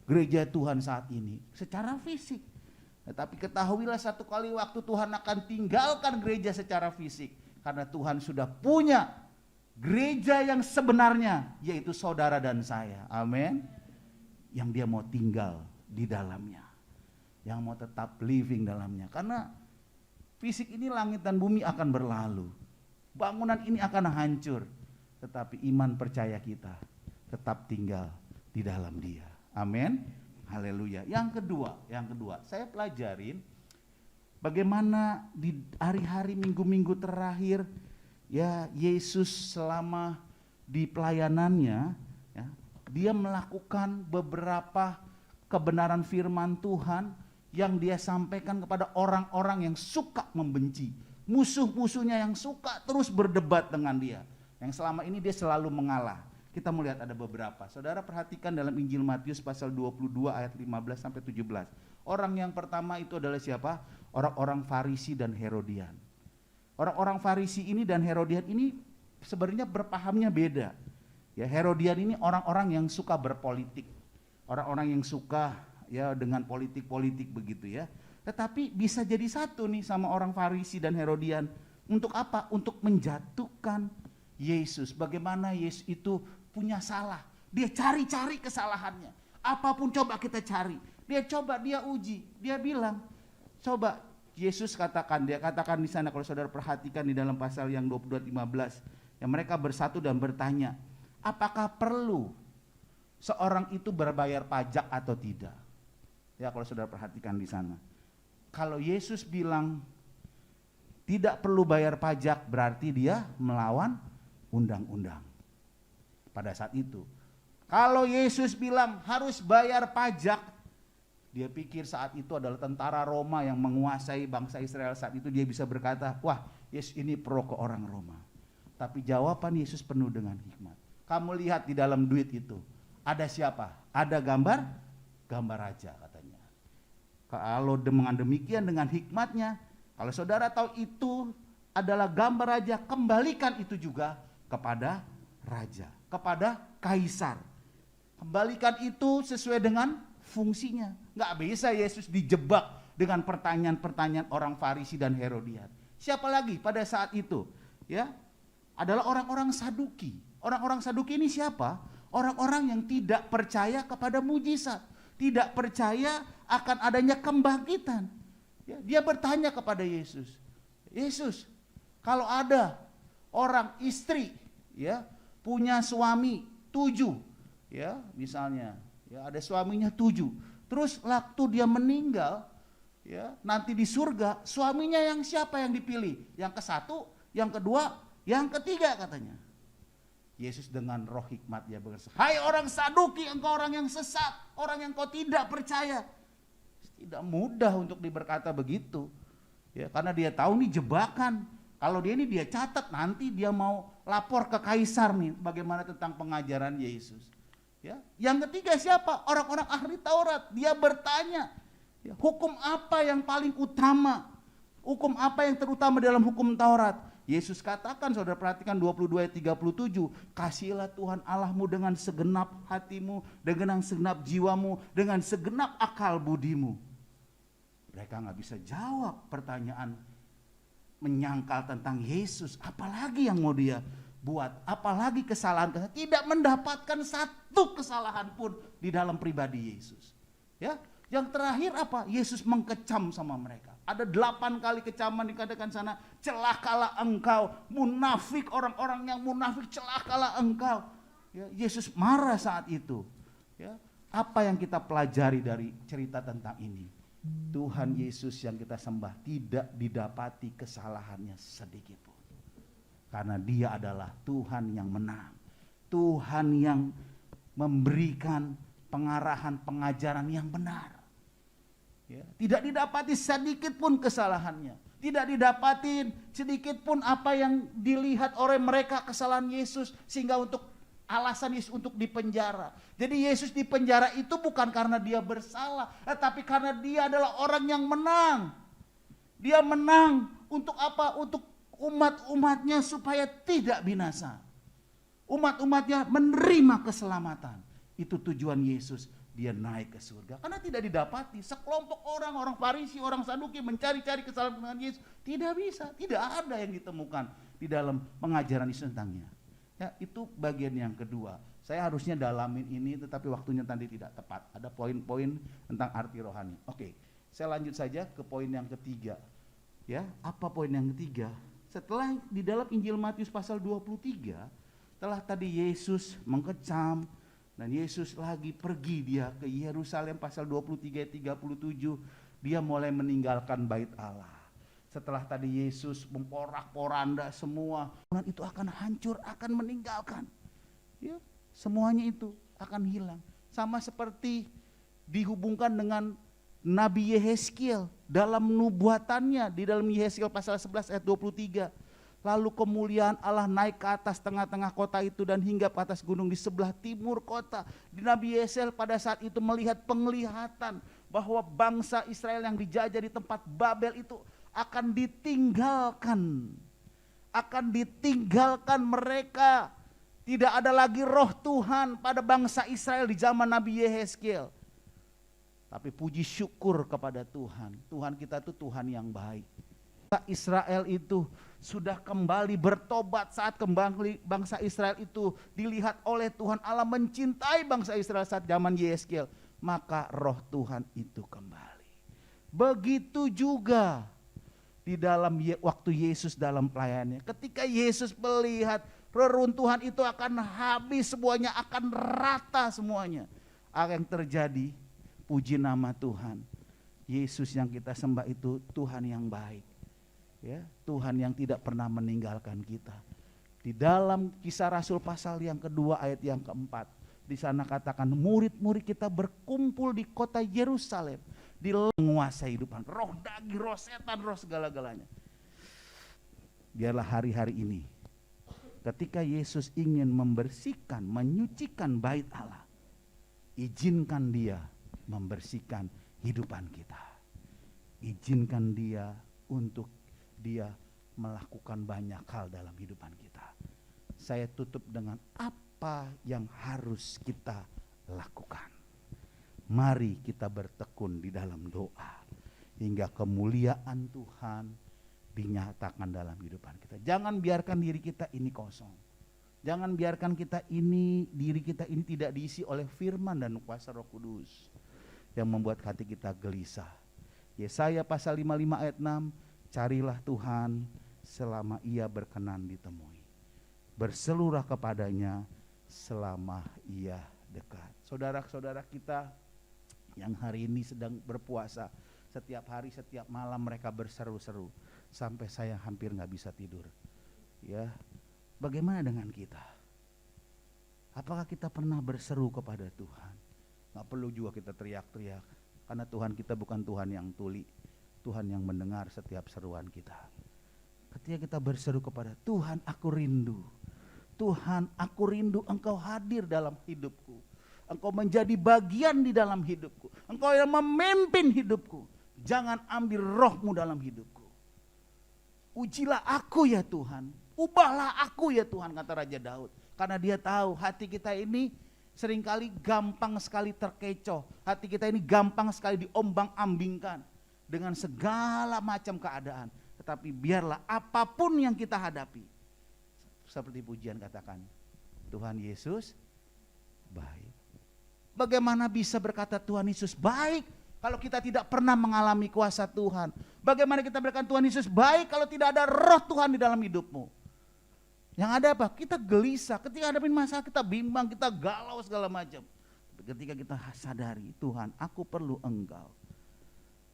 gereja Tuhan saat ini secara fisik. Tetapi ketahuilah satu kali waktu Tuhan akan tinggalkan gereja secara fisik, karena Tuhan sudah punya gereja yang sebenarnya, yaitu saudara dan saya. Amin. Yang dia mau tinggal di dalamnya, yang mau tetap living dalamnya. Karena fisik ini, langit dan bumi akan berlalu, bangunan ini akan hancur, tetapi iman percaya kita tetap tinggal di dalam dia. Amin. Haleluya. Yang kedua, saya pelajarin bagaimana di hari-hari minggu-minggu terakhir ya, Yesus selama di pelayanannya ya, dia melakukan beberapa kebenaran firman Tuhan yang dia sampaikan kepada orang-orang yang suka membenci, musuh-musuhnya yang suka terus berdebat dengan dia, yang selama ini dia selalu mengalah. Kita melihat ada beberapa. Saudara perhatikan dalam Injil Matius pasal 22 ayat 15 sampai 17. Orang yang pertama itu adalah siapa? Orang-orang Farisi dan Herodian. Orang-orang Farisi ini dan Herodian ini sebenarnya berpahamnya beda. Ya, Herodian ini orang-orang yang suka berpolitik. Orang-orang yang suka ya dengan politik-politik begitu ya. Tetapi bisa jadi satu nih sama orang Farisi dan Herodian. Untuk apa? Untuk menjatuhkan Yesus. Bagaimana Yesus itu punya salah. Dia cari-cari kesalahannya. Apapun coba kita cari. Dia coba, dia uji. Dia bilang, coba Yesus katakan, dia katakan di sana kalau saudara perhatikan di dalam pasal yang 22:15. Yang mereka bersatu dan bertanya, apakah perlu seorang itu berbayar pajak atau tidak? Ya, kalau saudara perhatikan di sana. Kalau Yesus bilang tidak perlu bayar pajak, berarti dia melawan undang-undang. Pada saat itu, kalau Yesus bilang harus bayar pajak, dia pikir saat itu adalah tentara Roma yang menguasai bangsa Israel saat itu. Dia bisa berkata, wah Yesus ini pro ke orang Roma. Tapi jawaban Yesus penuh dengan hikmat. Kamu lihat di dalam duit itu, ada siapa? Ada gambar raja katanya. Kalau dengan demikian, dengan hikmatnya, kalau saudara tahu itu adalah gambar raja, kembalikan itu juga kepada raja, kepada kaisar. Kembalikan itu sesuai dengan fungsinya. Nggak bisa Yesus dijebak dengan pertanyaan-pertanyaan orang Farisi dan Herodian. Siapa lagi pada saat itu? Ya, adalah orang-orang Saduki. Orang-orang Saduki ini siapa? Orang-orang yang tidak percaya kepada mujizat, tidak percaya akan adanya kebangkitan. Ya, dia bertanya kepada Yesus, Yesus, kalau ada orang istri, ya, punya suami 7, ya, misalnya, ya, ada suaminya 7, terus waktu dia meninggal, ya, nanti di surga, suaminya yang siapa yang dipilih? Yang ke-1, yang kedua, yang ketiga katanya. Yesus dengan roh hikmat dia berkata, hai orang Saduki, engkau orang yang sesat, orang yang kau tidak percaya. Tidak mudah untuk diberkata begitu, ya, karena dia tahu nih jebakan. Kalau dia ini dia catat, nanti dia mau lapor ke kaisar nih bagaimana tentang pengajaran Yesus. Ya. Yang ketiga siapa? Orang-orang ahli Taurat. Dia bertanya, ya, hukum apa yang paling utama Hukum apa yang terutama dalam hukum Taurat? Yesus katakan, saudara perhatikan 22 ayat 37, kasihilah Tuhan Allahmu dengan segenap hatimu, dengan segenap jiwamu, dengan segenap akal budimu. Mereka nggak bisa jawab pertanyaan menyangkal tentang Yesus, apalagi yang mau dia buat, apalagi kesalahan, tidak mendapatkan satu kesalahan pun di dalam pribadi Yesus. Ya, yang terakhir apa? Yesus mengkecam sama mereka. Ada 8 kali kecaman dikatakan sana, celakalah engkau, munafik, orang-orang yang munafik, celakalah engkau. Ya, Yesus marah saat itu. Ya, apa yang kita pelajari dari cerita tentang ini? Tuhan Yesus yang kita sembah tidak didapati kesalahannya sedikit pun. Karena dia adalah Tuhan yang menang. Tuhan yang memberikan pengarahan, pengajaran yang benar. Ya, tidak didapati sedikit pun kesalahannya. Tidak didapati sedikit pun apa yang dilihat oleh mereka kesalahan Yesus. Sehingga untuk alasan Yesus untuk dipenjara. Jadi Yesus dipenjara itu bukan karena dia bersalah. Tetapi karena dia adalah orang yang menang. Dia menang untuk apa? Untuk umat-umatnya supaya tidak binasa. Umat-umatnya menerima keselamatan. Itu tujuan Yesus. Dia naik ke surga. Karena tidak didapati sekelompok orang Farisi, orang Saduki mencari-cari kesalahan Yesus. Tidak bisa, tidak ada yang ditemukan di dalam pengajaran Yesus tentangnya. Ya, itu bagian yang kedua. Saya harusnya dalamin ini tetapi waktunya tadi tidak tepat. Ada poin-poin tentang arti rohani. Oke, saya lanjut saja ke poin yang ketiga. Ya, apa poin yang ketiga? Setelah di dalam Injil Matius pasal 23, setelah tadi Yesus mengkecam, dan Yesus lagi pergi dia ke Yerusalem pasal 23 ayat 37, dia mulai meninggalkan bait Allah. Setelah tadi Yesus memporak-poranda semua, itu akan hancur, akan meninggalkan. Ya, semuanya itu akan hilang. Sama seperti dihubungkan dengan Nabi Yehezkiel dalam nubuatannya di dalam Yehezkiel pasal 11 ayat 23. Lalu kemuliaan Allah naik ke atas tengah-tengah kota itu dan hingga ke atas gunung di sebelah timur kota. Di Nabi Yehezkiel pada saat itu melihat penglihatan bahwa bangsa Israel yang dijajah di tempat Babel itu akan ditinggalkan. Akan ditinggalkan mereka. Tidak ada lagi roh Tuhan pada bangsa Israel di zaman Nabi Yehezkiel. Tapi puji syukur kepada Tuhan. Tuhan kita itu Tuhan yang baik. Israel itu sudah kembali bertobat saat kembali bangsa Israel itu dilihat oleh Tuhan Allah mencintai bangsa Israel saat zaman Yehezkiel. Maka roh Tuhan itu kembali. Begitu juga di dalam waktu Yesus dalam pelayanannya. Ketika Yesus melihat reruntuhan itu akan habis semuanya, akan rata semuanya. Apa yang terjadi? Puji nama Tuhan. Yesus yang kita sembah itu Tuhan yang baik. Ya, Tuhan yang tidak pernah meninggalkan kita. Di dalam Kisah Rasul pasal yang kedua ayat yang keempat, di sana katakan murid-murid kita berkumpul di kota Yerusalem, di menguasai hidupan, roh daging, roh setan, roh segala-galanya. Biarlah hari-hari ini ketika Yesus ingin membersihkan, menyucikan bait Allah, izinkan dia membersihkan hidupan kita. Izinkan dia untuk dia melakukan banyak hal dalam hidupan kita. Saya tutup dengan apa yang harus kita lakukan. Mari kita bertekun di dalam doa hingga kemuliaan Tuhan dinyatakan dalam kehidupan kita. Jangan biarkan diri kita ini kosong. Jangan biarkan diri kita ini tidak diisi oleh firman dan kuasa Roh Kudus yang membuat hati kita gelisah. Yesaya pasal 55 ayat 6, carilah Tuhan selama ia berkenan ditemui. Berseluruh kepadanya selama ia dekat. Saudara-saudara kita yang hari ini sedang berpuasa, setiap hari, setiap malam mereka berseru-seru. Sampai saya hampir gak bisa tidur. Ya, bagaimana dengan kita? Apakah kita pernah berseru kepada Tuhan? Gak perlu juga kita teriak-teriak. Karena Tuhan kita bukan Tuhan yang tuli. Tuhan yang mendengar setiap seruan kita. Ketika kita berseru kepada Tuhan, aku rindu. Tuhan, aku rindu Engkau hadir dalam hidupku. Engkau menjadi bagian di dalam hidupku. Engkau yang memimpin hidupku. Jangan ambil rohmu dalam hidupku. Ujilah aku ya Tuhan, ubahlah aku ya Tuhan, kata Raja Daud. Karena dia tahu hati kita ini seringkali gampang sekali terkecoh. Hati kita ini gampang sekali diombang-ambingkan dengan segala macam keadaan. Tetapi biarlah apapun yang kita hadapi, seperti pujian katakan, Tuhan Yesus baik. Bagaimana bisa berkata Tuhan Yesus baik kalau kita tidak pernah mengalami kuasa Tuhan? Bagaimana kita berkata Tuhan Yesus baik kalau tidak ada roh Tuhan di dalam hidupmu? Yang ada apa? Kita gelisah, ketika hadapin masalah kita bimbang, kita galau segala macam. Tapi ketika kita sadari, Tuhan aku perlu Engkau.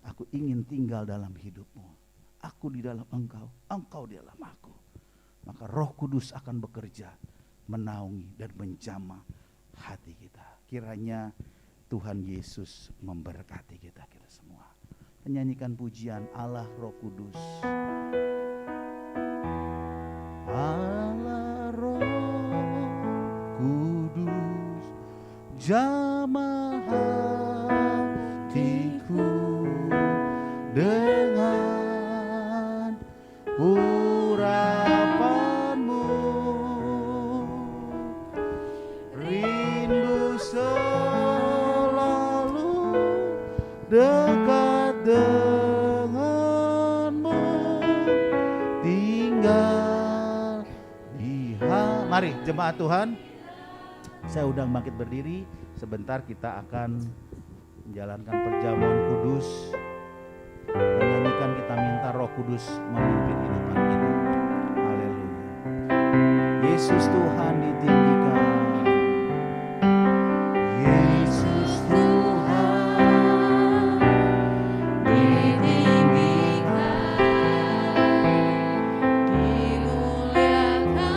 Aku ingin tinggal dalam hidupmu. Aku di dalam Engkau, Engkau di dalam aku. Maka Roh Kudus akan bekerja, menaungi dan menjamah hati kita. Kiranya Tuhan Yesus memberkati kita semua. Menyanyikan pujian Allah Roh Kudus. Allah Roh Kudus, jamah hatiku dengan urapanmu, rindu selalu dekat denganmu, tinggal di hati. Mari jemaat Tuhan, saya undang bangkit berdiri. Sebentar kita akan menjalankan perjamuan kudus. Menyanyikan, kita minta Roh Kudus memimpin kehidupan kita. Haleluya. Yesus Tuhan ditinggikan. Yesus Tuhan ditinggikan, dimuliakan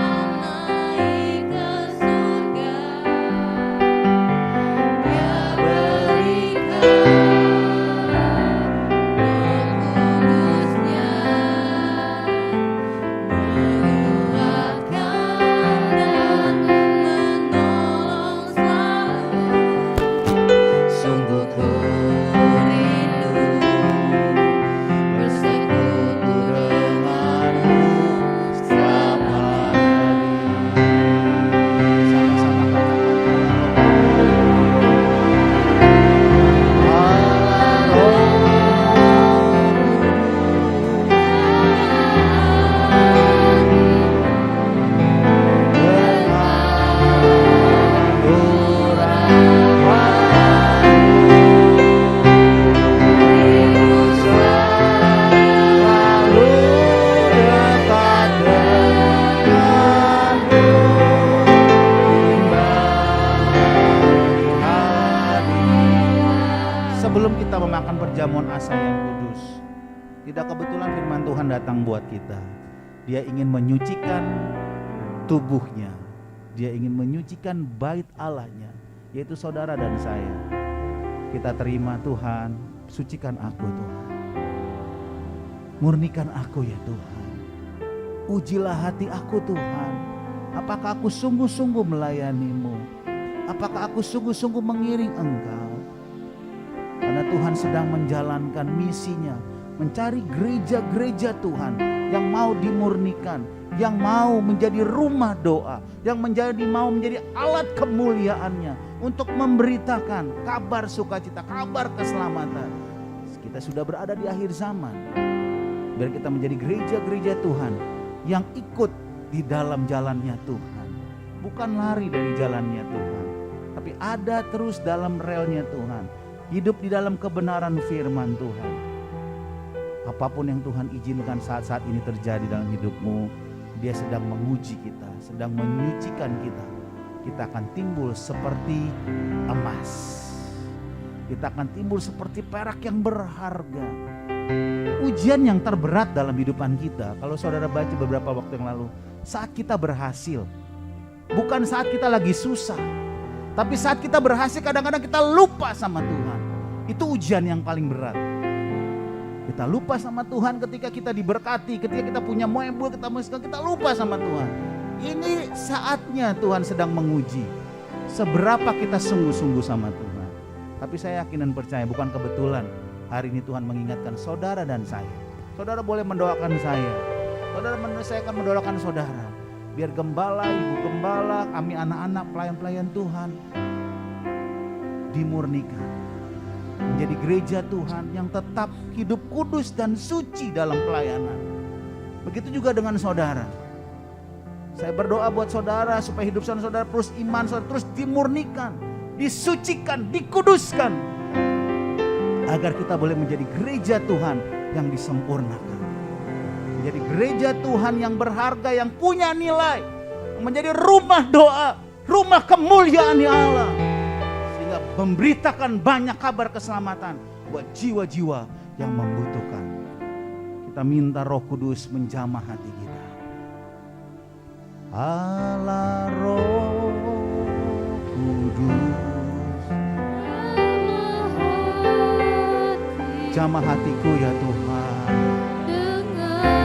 dan naik ke surga. Dia berikan perjamuan asa yang kudus. Tidak kebetulan firman Tuhan datang buat kita. Dia ingin menyucikan tubuhnya. Dia ingin menyucikan bait Allahnya, yaitu saudara dan saya. Kita terima Tuhan, sucikan aku Tuhan. Murnikan aku ya Tuhan. Ujilah hati aku Tuhan. Apakah aku sungguh-sungguh melayani-Mu? Apakah aku sungguh-sungguh mengiring Engkau? Karena Tuhan sedang menjalankan misinya, mencari gereja-gereja Tuhan yang mau dimurnikan, yang mau menjadi rumah doa, yang mau menjadi alat kemuliaannya untuk memberitakan kabar sukacita, kabar keselamatan. Kita sudah berada di akhir zaman. Biar kita menjadi gereja-gereja Tuhan yang ikut di dalam jalannya Tuhan. Bukan lari dari jalannya Tuhan, tapi ada terus dalam relnya Tuhan. Hidup di dalam kebenaran firman Tuhan. Apapun yang Tuhan izinkan saat-saat ini terjadi dalam hidupmu, Dia sedang menguji kita, sedang menyucikan kita. Kita akan timbul seperti emas. Kita akan timbul seperti perak yang berharga. Ujian yang terberat dalam kehidupan kita, kalau saudara baca beberapa waktu yang lalu, saat kita berhasil, bukan saat kita lagi susah, tapi saat kita berhasil kadang-kadang kita lupa sama Tuhan. Itu ujian yang paling berat. Kita lupa sama Tuhan ketika kita diberkati, ketika kita punya mobil, kita lupa sama Tuhan. Ini saatnya Tuhan sedang menguji seberapa kita sungguh-sungguh sama Tuhan. Tapi saya yakin dan percaya bukan kebetulan hari ini Tuhan mengingatkan saudara dan saya Saudara boleh mendoakan saya. Saya akan mendoakan saudara. Biar gembala, ibu gembala, kami anak-anak pelayan-pelayan Tuhan dimurnikan. Menjadi gereja Tuhan yang tetap hidup kudus dan suci dalam pelayanan. Begitu juga dengan saudara. Saya berdoa buat saudara supaya hidup saudara terus iman saudara terus dimurnikan, disucikan, dikuduskan. Agar kita boleh menjadi gereja Tuhan yang disempurnakan. Menjadi gereja Tuhan yang berharga, yang punya nilai. Menjadi rumah doa, rumah kemuliaan Allah. Sehingga memberitakan banyak kabar keselamatan buat jiwa-jiwa yang membutuhkan. Kita minta Roh Kudus menjamah hati kita. Allah Roh Kudus, jamah hatiku ya Tuhan,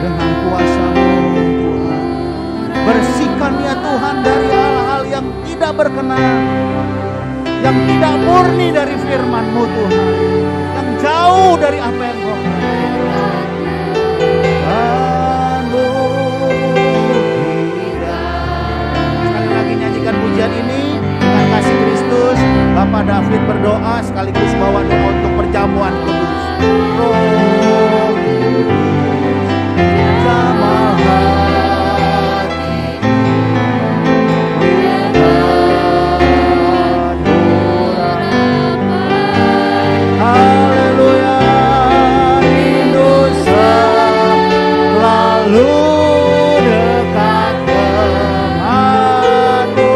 dengan kuasa-Mu Tuhan. Bersihkan ya Tuhan dari hal-hal yang tidak berkenan, yang tidak murni dari firman-Mu Tuhan, yang jauh dari apa yang Kau katakan. Sekali lagi nyanyikan pujian ini dengan kasih Kristus. Bapak David berdoa sekaligus bawa doa untuk perjamuan kudus. Roh Kudus, jamah hati dengan nurani. Haleluya, rindu selalu dekat denganmu,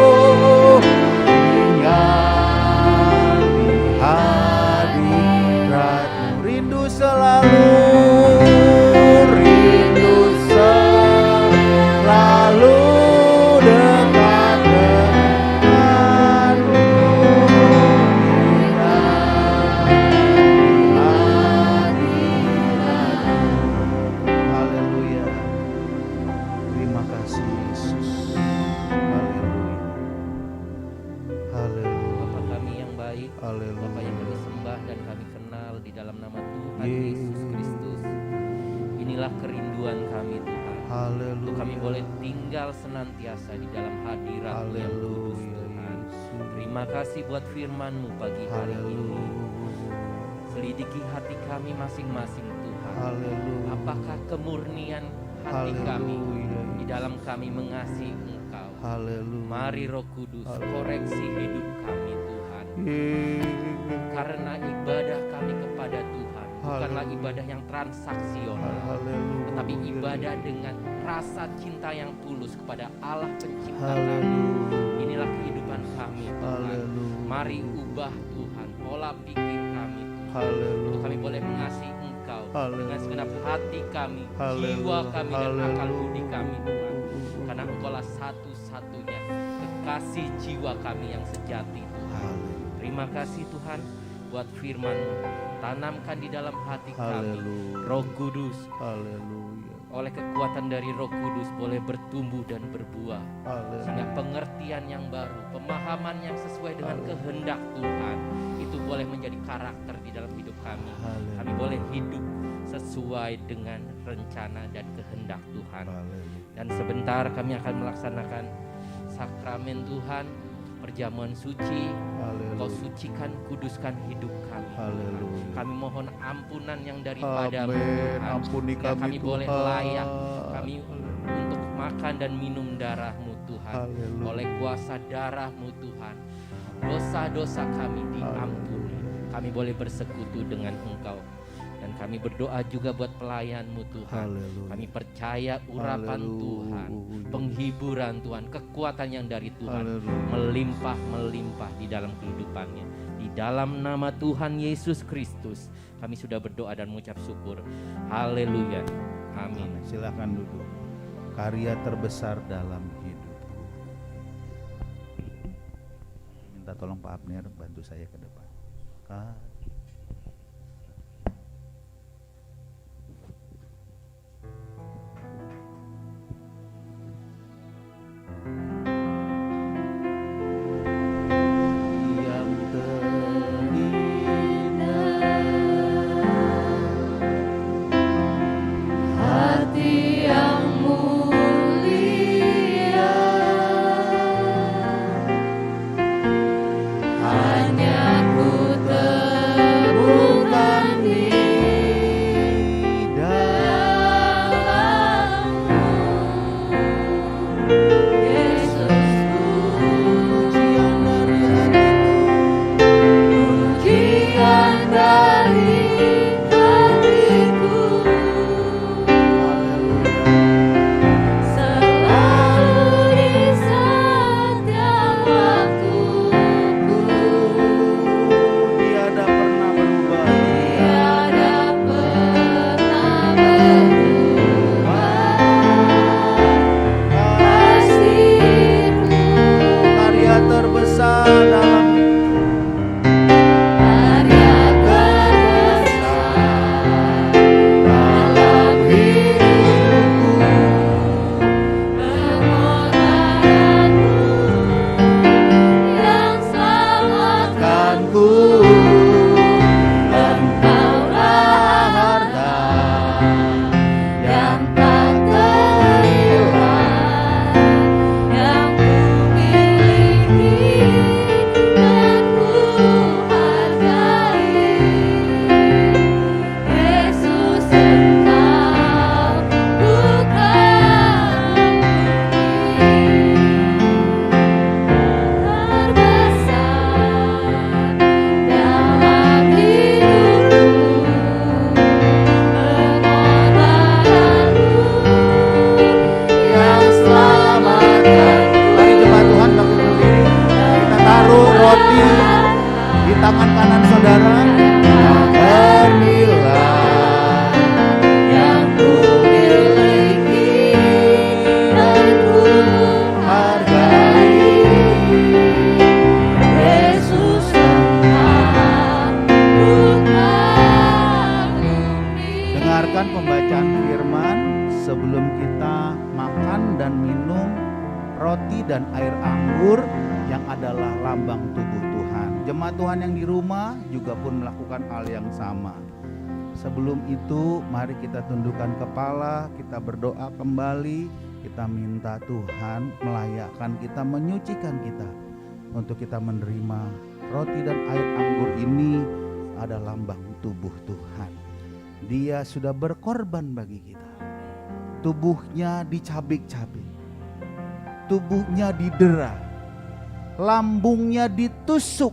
tinggal di hadirat-Mu. Rindu selalu dekat denganmu, haleluya. Terima kasih Yesus. Haleluya. Haleluya. Bapa kami yang baik, Haleluya. Bapa yang kami sembah dan kami kenal di dalam nama Tuhan Yesus. Yesus Kristus. Inilah kerinduan kami Tuhan. Haleluya. Untuk kami boleh tinggal senantiasa di dalam hadirat-Mu yang kudus Haleluya, Tuhan. Yesus. Terima kasih buat firman-Mu pagi hari ini. Haleluya. Selidiki hati kami masing-masing Tuhan. Haleluya. Apakah kemurnian hati kami Haleluya. di dalam kami mengasihi Engkau. Haleluya. Mari Roh Kudus Haleluya. koreksi hidup kami Tuhan. Karena ibadah kami kepada Tuhan bukanlah ibadah yang transaksional, Haleluya. tetapi ibadah dengan rasa cinta yang tulus kepada Allah pencipta kami. Haleluya. Inilah kehidupan kami Tuhan. Haleluya. Mari ubah Tuhan pola pikir kami Tuhan. Haleluya. Untuk kami boleh mengasihi Engkau Haleluya. dengan segenap hati kami, Haleluya. jiwa kami dan akal Haleluya. budi kami Tuhan. Karena Engkaulah satu-satunya kekasih jiwa kami yang sejati Tuhan. Terima kasih Tuhan buat firman-Mu. Tanamkan di dalam hati kami Haleluya. Roh Kudus. Haleluya. Oleh kekuatan dari Roh Kudus boleh bertumbuh dan berbuah. Haleluya. Sehingga pengertian yang baru, pemahaman yang sesuai dengan kehendak Tuhan itu boleh menjadi karakter di dalam hidup kami. Haleluya. Kami boleh hidup sesuai dengan rencana dan kehendak Tuhan. Haleluya. Dan sebentar kami akan melaksanakan sakramen Tuhan, perjamuan suci. Kau Haleluya. sucikan, kuduskan hidup kami. Haleluya. Kami mohon ampunan yang daripada-Mu Amin. Tuhan. Ampuni Sehingga kami kami boleh Tuhan. layak, kami untuk makan dan minum darah-Mu Tuhan. Haleluya. Oleh kuasa darah-Mu Tuhan, dosa-dosa kami diampuni. Kami boleh bersekutu dengan Engkau. Dan kami berdoa juga buat pelayan-Mu Tuhan. Haleluya. Kami percaya urapan Haleluya. Tuhan, penghiburan Tuhan, kekuatan yang dari Tuhan Haleluya. melimpah-melimpah di dalam kehidupannya. Di dalam nama Tuhan Yesus Kristus kami sudah berdoa dan mengucap syukur. Haleluya. Amin. Silakan duduk. Karya terbesar dalam hidupku. Minta tolong Pak Abner bantu saya ke depan. Yang terindah tangan kanan saudara. Berilah yang ku miliki dan ku hargai. Yesus tentang duka bumi. Dengarkan pembacaan firman sebelum kita makan dan minum roti dan air anggur yang adalah lambang tubuh Tuhan. Jemaat Tuhan yang di rumah juga pun melakukan hal yang sama. Sebelum itu mari kita tundukkan kepala, kita berdoa kembali, kita minta Tuhan melayakkan kita, menyucikan kita untuk kita menerima roti dan air anggur ini adalah lambang tubuh Tuhan. Dia sudah berkorban bagi kita. Tubuhnya dicabik-cabik, tubuhnya didera, lambungnya ditusuk,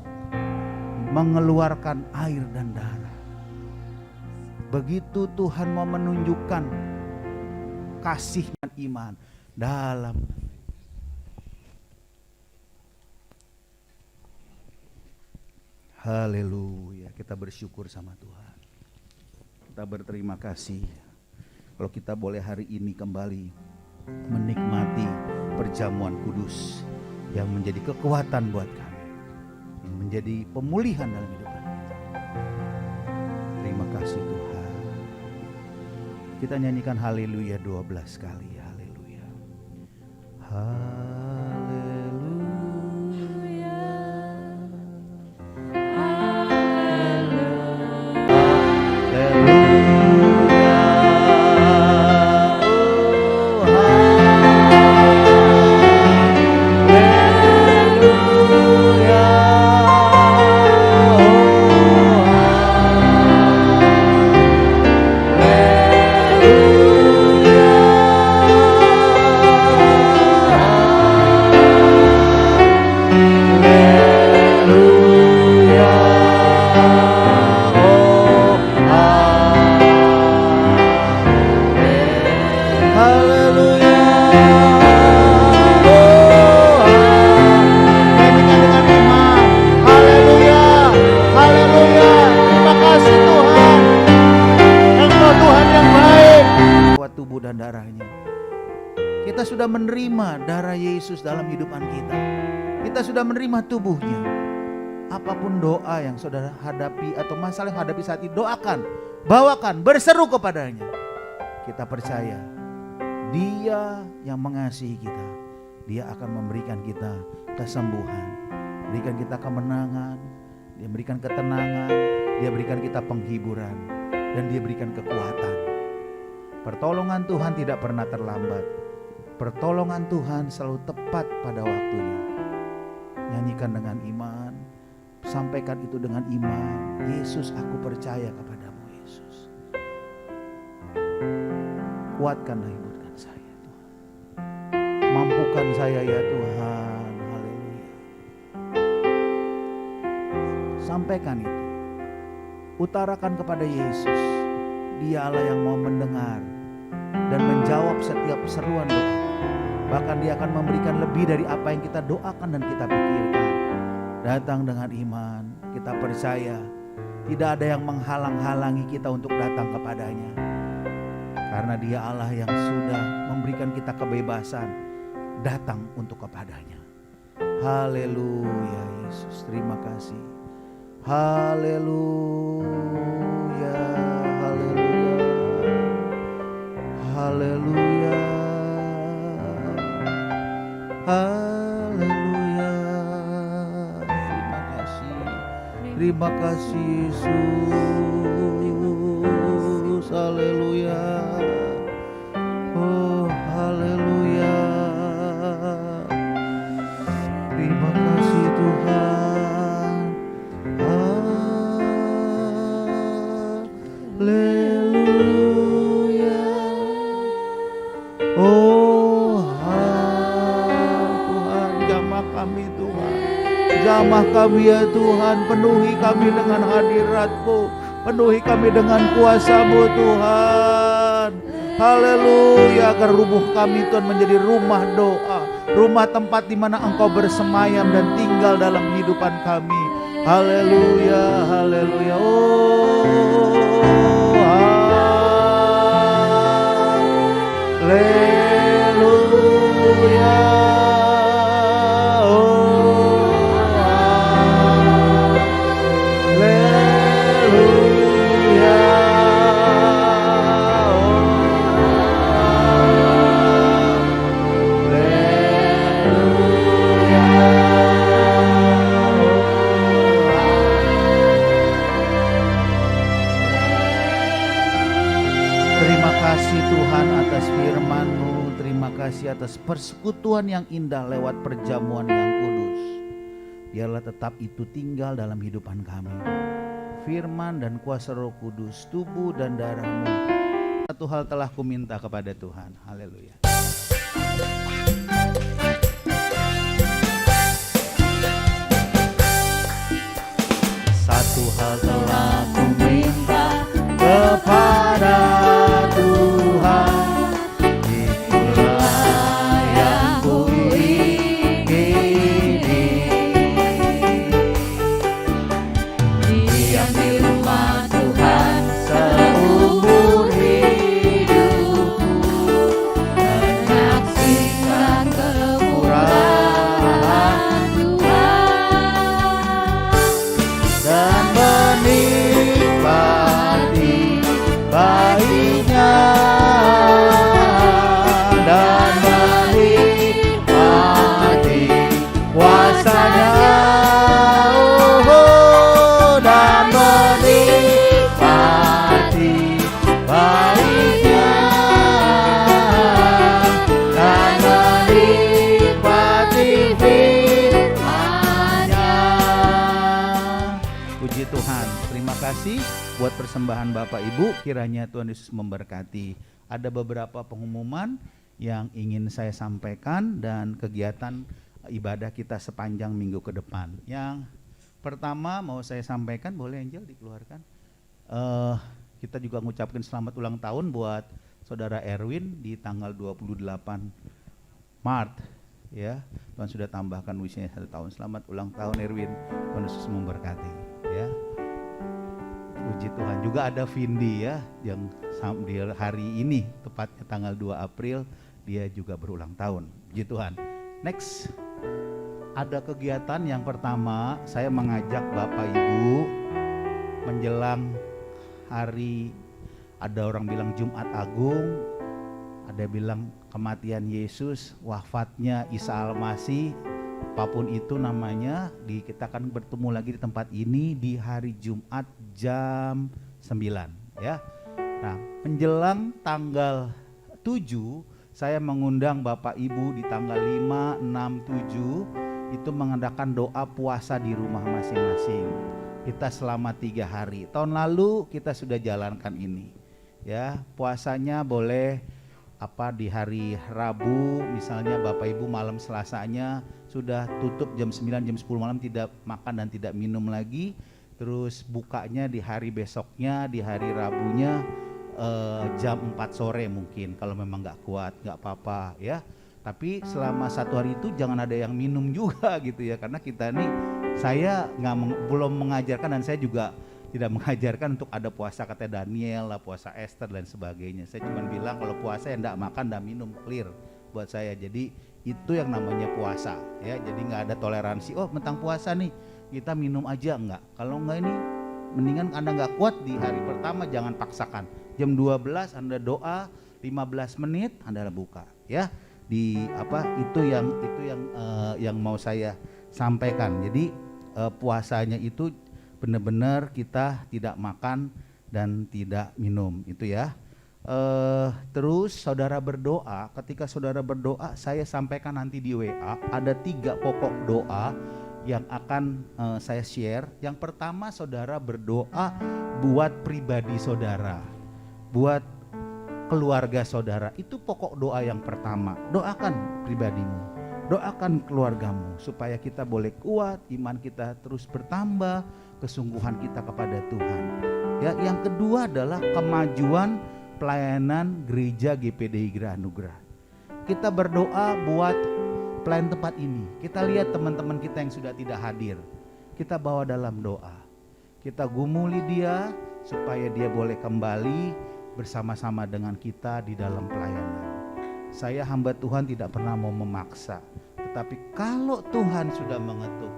mengeluarkan air dan darah. Begitu Tuhan mau menunjukkan kasih dan iman dalam. Haleluya, kita bersyukur sama Tuhan. Kita berterima kasih kalau kita boleh hari ini kembali menikmati perjamuan kudus yang menjadi kekuatan buat kami, yang menjadi pemulihan dalam hidup kami. Terima kasih Tuhan. Kita nyanyikan haleluya 12 kali. Haleluya. Tubuh dan darahnya. Kita sudah menerima darah Yesus dalam hidupan kita. Kita sudah menerima tubuhnya. Apapun doa yang saudara hadapi atau masalah yang hadapi saat ini, doakan, bawakan, berseru kepadanya. Kita percaya Dia yang mengasihi kita. Dia akan memberikan kita kesembuhan, berikan kita kemenangan, Dia berikan ketenangan, Dia berikan kita penghiburan, dan Dia berikan kekuatan. Pertolongan Tuhan tidak pernah terlambat. Pertolongan Tuhan selalu tepat pada waktunya. Nyanyikan dengan iman, sampaikan itu dengan iman. Yesus, aku percaya kepadamu Yesus. Kuatkanlah hidupkan saya Tuhan. Mampukan saya ya Tuhan. Haleluya. Sampaikan itu. Utarakan kepada Yesus. Dia Allah yang mau mendengar dan menjawab setiap seruan doa. Bahkan Dia akan memberikan lebih dari apa yang kita doakan dan kita pikirkan. Datang dengan iman, kita percaya tidak ada yang menghalang-halangi kita untuk datang kepadanya. Karena Dia Allah yang sudah memberikan kita kebebasan datang untuk kepadanya. Haleluya Yesus, terima kasih. Haleluya, haleluya, haleluya, haleluya. Terima kasih, terima kasih Yesus. Haleluya, oh haleluya. Terima kasih Tuhan. Haleluya. Oh Tuhan, jamah kami Tuhan. Jamah kami ya Tuhan, penuhi kami dengan hadirat-Mu, penuhi kami dengan kuasa-Mu Tuhan. Haleluya, agar rumah kami Tuhan menjadi rumah doa, rumah tempat di mana Engkau bersemayam dan tinggal dalam kehidupan kami. Haleluya, haleluya. Haleluya. Terima kasih Tuhan atas firman-Mu, terima kasih atas persekutuan yang indah lewat perjamuan yang kudus. Biarlah tetap itu tinggal dalam hidupan kami. Firman dan kuasa Roh Kudus, tubuh dan darah-Mu. Satu hal telah kuminta kepada Tuhan. Haleluya. Satu hal telah kuminta kepada Tuhan, itulah yang kuingini. Diam di rumah Tuhan seumur hidupku, menyaksikan kemurahan Tuhan dan menikmati baiknya dan menikmati kuasanya, dan menikmati baiknya dan menikmati firman-Nya. Puji Tuhan, terima kasih buat persembahan Bapak Ibu, kiranya Tuhan Yesus memberkati. Ada beberapa pengumuman yang ingin saya sampaikan dan kegiatan ibadah kita sepanjang minggu ke depan. Yang pertama mau saya sampaikan, boleh Angel dikeluarkan. Kita juga mengucapkan selamat ulang tahun buat Saudara Erwin di tanggal 28 Maret. Ya, Tuhan sudah tambahkan usianya 1 tahun. Selamat ulang tahun Erwin, Tuhan Yesus memberkati. Ya. Puji Tuhan. Juga ada Vindi ya, yang di hari ini tepatnya tanggal 2 April dia juga berulang tahun. Puji Tuhan. Next, ada kegiatan yang pertama, saya mengajak Bapak Ibu menjelang hari, ada orang bilang Jumat Agung, ada bilang kematian Yesus, wafatnya Isa Al-Masih, apapun itu namanya, kita akan bertemu lagi di tempat ini di hari Jumat jam 9 ya. Nah, menjelang tanggal 7 saya mengundang Bapak Ibu di tanggal 5, 6, 7 itu mengadakan doa puasa di rumah masing-masing. Kita selama 3 hari. Tahun lalu kita sudah jalankan ini. Ya, puasanya boleh di hari Rabu misalnya Bapak Ibu malam Selasanya sudah tutup jam 9, jam 10 malam tidak makan dan tidak minum lagi. Terus bukanya di hari besoknya, di hari Rabunya jam 4 sore mungkin, kalau memang nggak kuat nggak apa-apa ya. Tapi selama 1 hari itu jangan ada yang minum juga gitu ya, karena kita nih, saya belum mengajarkan dan saya juga tidak mengajarkan untuk ada puasa kata Daniel lah, puasa Esther dan sebagainya. Saya cuma bilang kalau puasa ya enggak makan dan minum, clear buat saya. Jadi itu yang namanya puasa ya. Jadi nggak ada toleransi, oh mentang puasa nih kita minum aja, enggak. Kalau enggak ini mendingan Anda nggak kuat di hari pertama jangan paksakan. Jam 12 Anda doa, 15 menit Anda buka ya. Itu yang mau saya sampaikan. Jadi puasanya itu benar-benar kita tidak makan dan tidak minum itu ya. Terus saudara berdoa, ketika saudara berdoa saya sampaikan nanti di WA, ada 3 pokok doa yang akan saya share. Yang pertama, saudara berdoa buat pribadi saudara, buat keluarga saudara. Itu pokok doa yang pertama. Doakan pribadimu, doakan keluargamu supaya kita boleh kuat, iman kita terus bertambah, kesungguhan kita kepada Tuhan. Ya, yang kedua adalah kemajuan pelayanan gereja GPDI Gerah Anugerah. Kita berdoa buat pelayan tempat ini. Kita lihat teman-teman kita yang sudah tidak hadir. kita bawa dalam doa. Kita gumuli dia supaya dia boleh kembali bersama-sama dengan kita di dalam pelayanan. Saya hamba Tuhan tidak pernah mau memaksa, tetapi kalau Tuhan sudah mengetuk,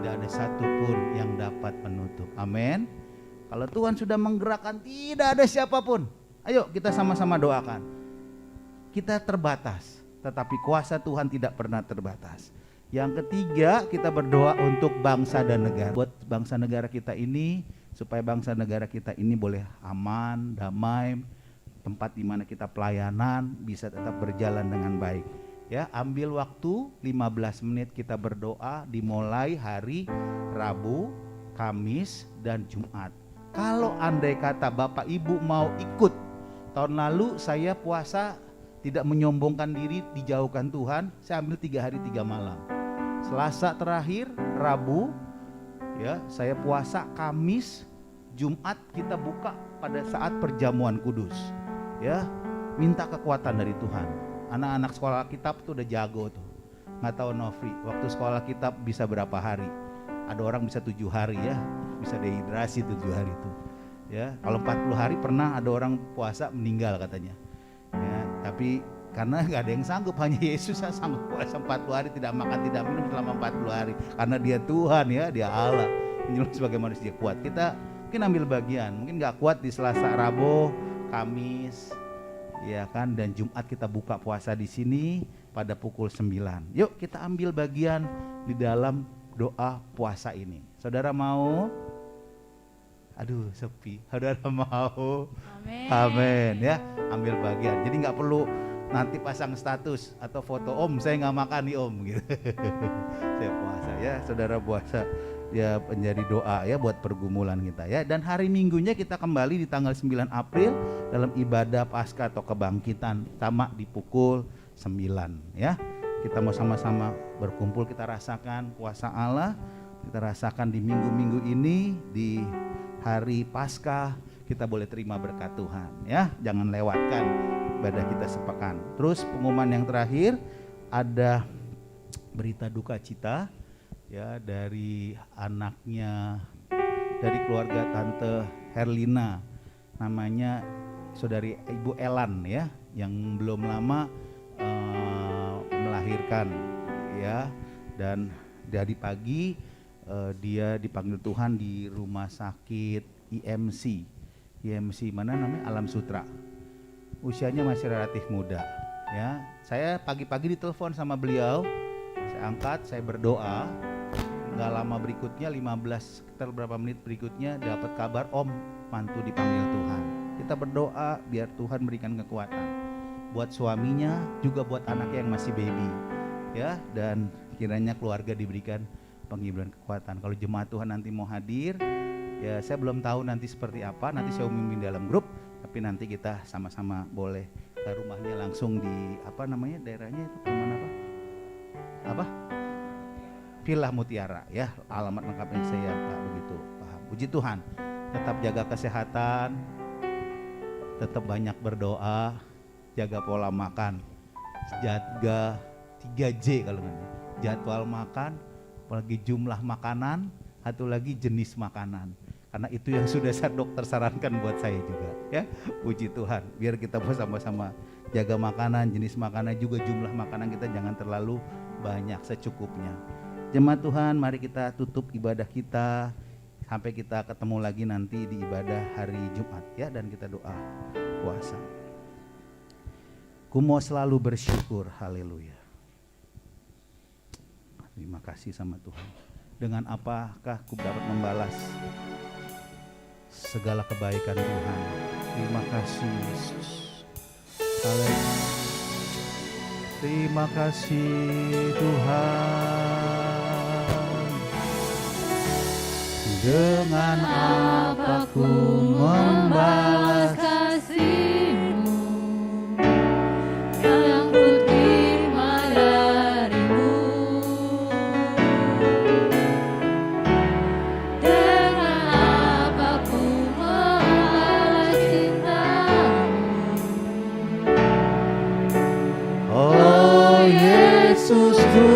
tidak ada satupun yang dapat menutup. Amin. Kalau Tuhan sudah menggerakkan, tidak ada siapapun. Ayo kita sama-sama doakan. Kita terbatas, tetapi kuasa Tuhan tidak pernah terbatas. Yang ketiga, kita berdoa untuk bangsa dan negara. Buat bangsa negara kita ini, supaya bangsa negara kita ini boleh aman, damai, tempat di mana kita pelayanan bisa tetap berjalan dengan baik. Ya, ambil waktu 15 menit kita berdoa dimulai hari Rabu, Kamis, dan Jumat. Kalau andai kata Bapak Ibu mau ikut, tahun lalu saya puasa tidak menyombongkan diri, dijauhkan Tuhan, saya ambil 3 hari 3 malam. Selasa terakhir, Rabu, ya saya puasa, Kamis, Jumat kita buka pada saat perjamuan kudus. Ya, minta kekuatan dari Tuhan. Anak-anak sekolah kitab tuh udah jago tuh. Nggak tahu Novri, waktu sekolah kitab bisa berapa hari? Ada orang bisa 7 hari ya, bisa dehidrasi 7 hari itu. Ya, kalau 40 hari pernah ada orang puasa meninggal katanya. Ya, tapi karena nggak ada yang sanggup, hanya Yesus yang sanggup puasa 40 hari tidak makan tidak minum selama 40 hari. Karena dia Tuhan ya, dia Allah. Menyuruh sebagai manusia kuat. Kita mungkin ambil bagian, mungkin nggak kuat di Selasa, Rabu, Kamis, ya kan, dan Jumat kita buka puasa di sini pada pukul 9. Yuk kita ambil bagian di dalam doa puasa ini. Saudara mau? Aduh sepi. Saudara mau? Amin. Amin ya, ambil bagian. Jadi nggak perlu nanti pasang status atau foto, Om saya nggak makan nih Om gitu. Saya puasa ya, saudara puasa ya, menjadi doa ya buat pergumulan kita ya. Dan hari Minggunya kita kembali di tanggal 9 April dalam ibadah Paskah atau kebangkitan sama di pukul 9 ya. Kita mau sama-sama berkumpul, kita rasakan kuasa Allah, kita rasakan di minggu-minggu ini, di hari Paskah kita boleh terima berkat Tuhan ya. Jangan lewatkan ibadah kita sepekan. Terus pengumuman yang terakhir, ada berita duka cita ya dari anaknya, dari keluarga Tante Herlina, namanya saudari Ibu Elan ya, yang belum lama melahirkan ya, dan dari pagi dia dipanggil Tuhan di rumah sakit IMC mana namanya, Alam Sutra. Usianya masih relatif muda ya. Saya pagi-pagi ditelepon sama beliau, saya angkat, saya berdoa. Gak lama berikutnya, 15 sekitar berapa menit berikutnya dapat kabar, Om mantu dipanggil Tuhan. Kita berdoa biar Tuhan berikan kekuatan buat suaminya, juga buat anaknya yang masih baby ya, dan kiranya keluarga diberikan penghiburan kekuatan. Kalau jemaat Tuhan nanti mau hadir ya, saya belum tahu nanti seperti apa, nanti saya umumin dalam grup, tapi nanti kita sama-sama boleh ke rumahnya langsung di apa namanya daerahnya itu, kemana apa? Villa Mutiara ya, alamat lengkapnya saya tak begitu paham. Puji Tuhan, tetap jaga kesehatan, tetap banyak berdoa, jaga pola makan, jaga 3J kalau nggak, jadwal makan, apalagi jumlah makanan, satu lagi jenis makanan. Karena itu yang sudah dokter sarankan buat saya juga ya. Puji Tuhan, biar kita bersama-sama jaga makanan, jenis makanan, juga jumlah makanan kita jangan terlalu banyak, secukupnya. Jemaat Tuhan, mari kita tutup ibadah kita sampai kita ketemu lagi nanti di ibadah hari Jumat ya, dan kita doa puasa. Ku mau selalu bersyukur, haleluya. Terima kasih sama Tuhan. Dengan apakah ku dapat membalas segala kebaikan Tuhan? Terima kasih Yesus. Haleluya. Terima kasih Tuhan. Dengan apa ku membalas kasih-Mu yang ku terima dari-Mu. Dengan apa ku membalas cinta-Mu. Oh Yesusku,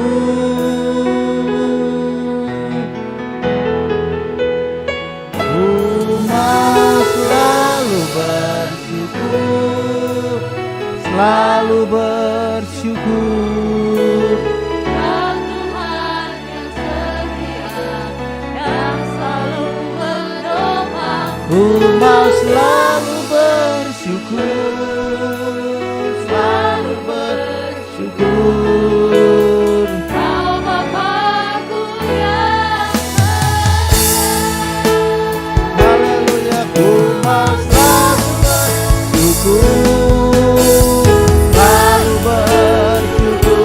selalu bersyukur. Kau Tuhan yang setia, yang selalu menopang. Ku mau selalu bersyukur, selalu bersyukur. Kau Bapa-Ku yang Haleluya, ku mau selalu bersyukur, selalu bersyukur.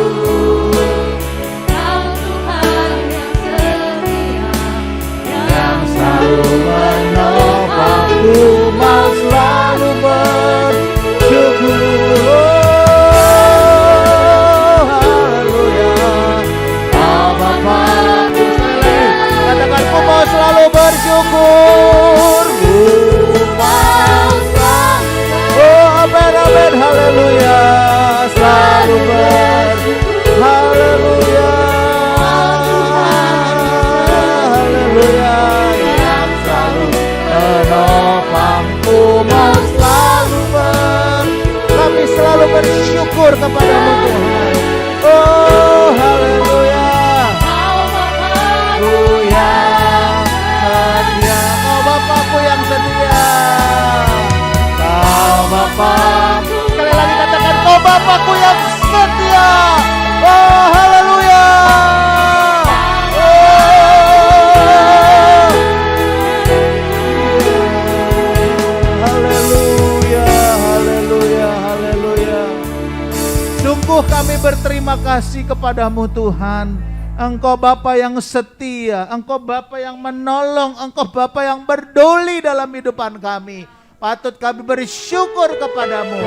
Kau Tuhan yang setia, Yang selalu menopang, ku mau selalu bersyukur. Oh, haleluya. Oh, Bapa-Ku sekali, katakan ku mau selalu bersyukur. Ku mau selalu. Oh, amin, amin, haleluya. Selalu bersyukur. Haleluya. Haleluya. Yang selalu menopangku mau selalu kami selalu bersyukur kepadamu Tuhan. Oh, haleluya. Kau Bapa-Ku Ku yang setia, oh Bapakku yang setia. Kau Bapakku, sekali lagi katakan kau Bapakku yang setia. Oh, haleluya. Haleluya, haleluya, haleluya. Sungguh kami berterima kasih kepadamu Tuhan. Engkau Bapa yang setia, Engkau Bapa yang menolong, Engkau Bapa yang peduli dalam hidupan kami. Patut kami bersyukur kepadamu.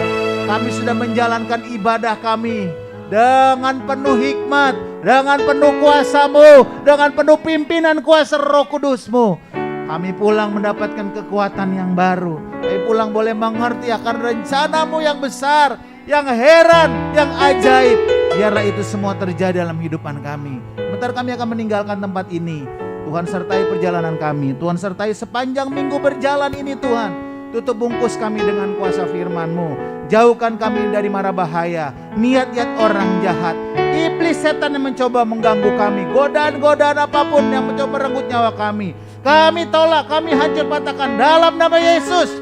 Kami sudah menjalankan ibadah kami dengan penuh hikmat, dengan penuh kuasa-Mu, dengan penuh pimpinan kuasa Roh Kudus-Mu. Kami pulang mendapatkan kekuatan yang baru. Kami pulang boleh mengerti akan rencana-Mu yang besar, yang heran, yang ajaib. Biarlah itu semua terjadi dalam kehidupan kami. Sebentar kami akan meninggalkan tempat ini. Tuhan sertai perjalanan kami. Tuhan sertai sepanjang minggu berjalan ini Tuhan. Tutup bungkus kami dengan kuasa firman-Mu. Jauhkan kami dari mara bahaya, niat-niat orang jahat, iblis setan yang mencoba mengganggu kami, godaan-godaan apapun yang mencoba merenggut nyawa kami. Kami tolak, kami hancur patahkan dalam nama Yesus.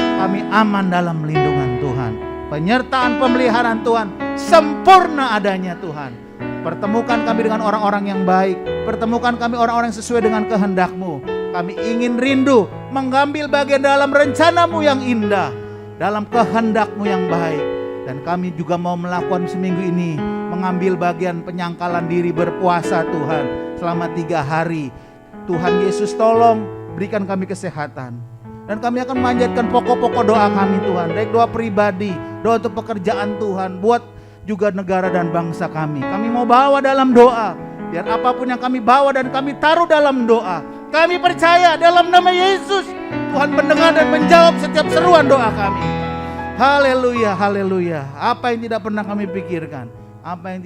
Kami aman dalam lindungan Tuhan. Penyertaan pemeliharaan Tuhan sempurna adanya Tuhan. Pertemukan kami dengan orang-orang yang baik. Pertemukan kami orang-orang yang sesuai dengan kehendak-Mu. Kami ingin rindu mengambil bagian dalam rencana-Mu yang indah, dalam kehendak-Mu yang baik. Dan kami juga mau melakukan seminggu ini, mengambil bagian penyangkalan diri berpuasa Tuhan selama 3 hari. Tuhan Yesus tolong berikan kami kesehatan. Dan kami akan memanjatkan pokok-pokok doa kami Tuhan. Baik doa pribadi, doa untuk pekerjaan Tuhan, buat juga negara dan bangsa kami. Kami mau bawa dalam doa. Biar apapun yang kami bawa dan kami taruh dalam doa, kami percaya dalam nama Yesus Tuhan mendengar dan menjawab setiap seruan doa kami. Haleluya, haleluya. Apa yang tidak pernah kami pikirkan, apa yang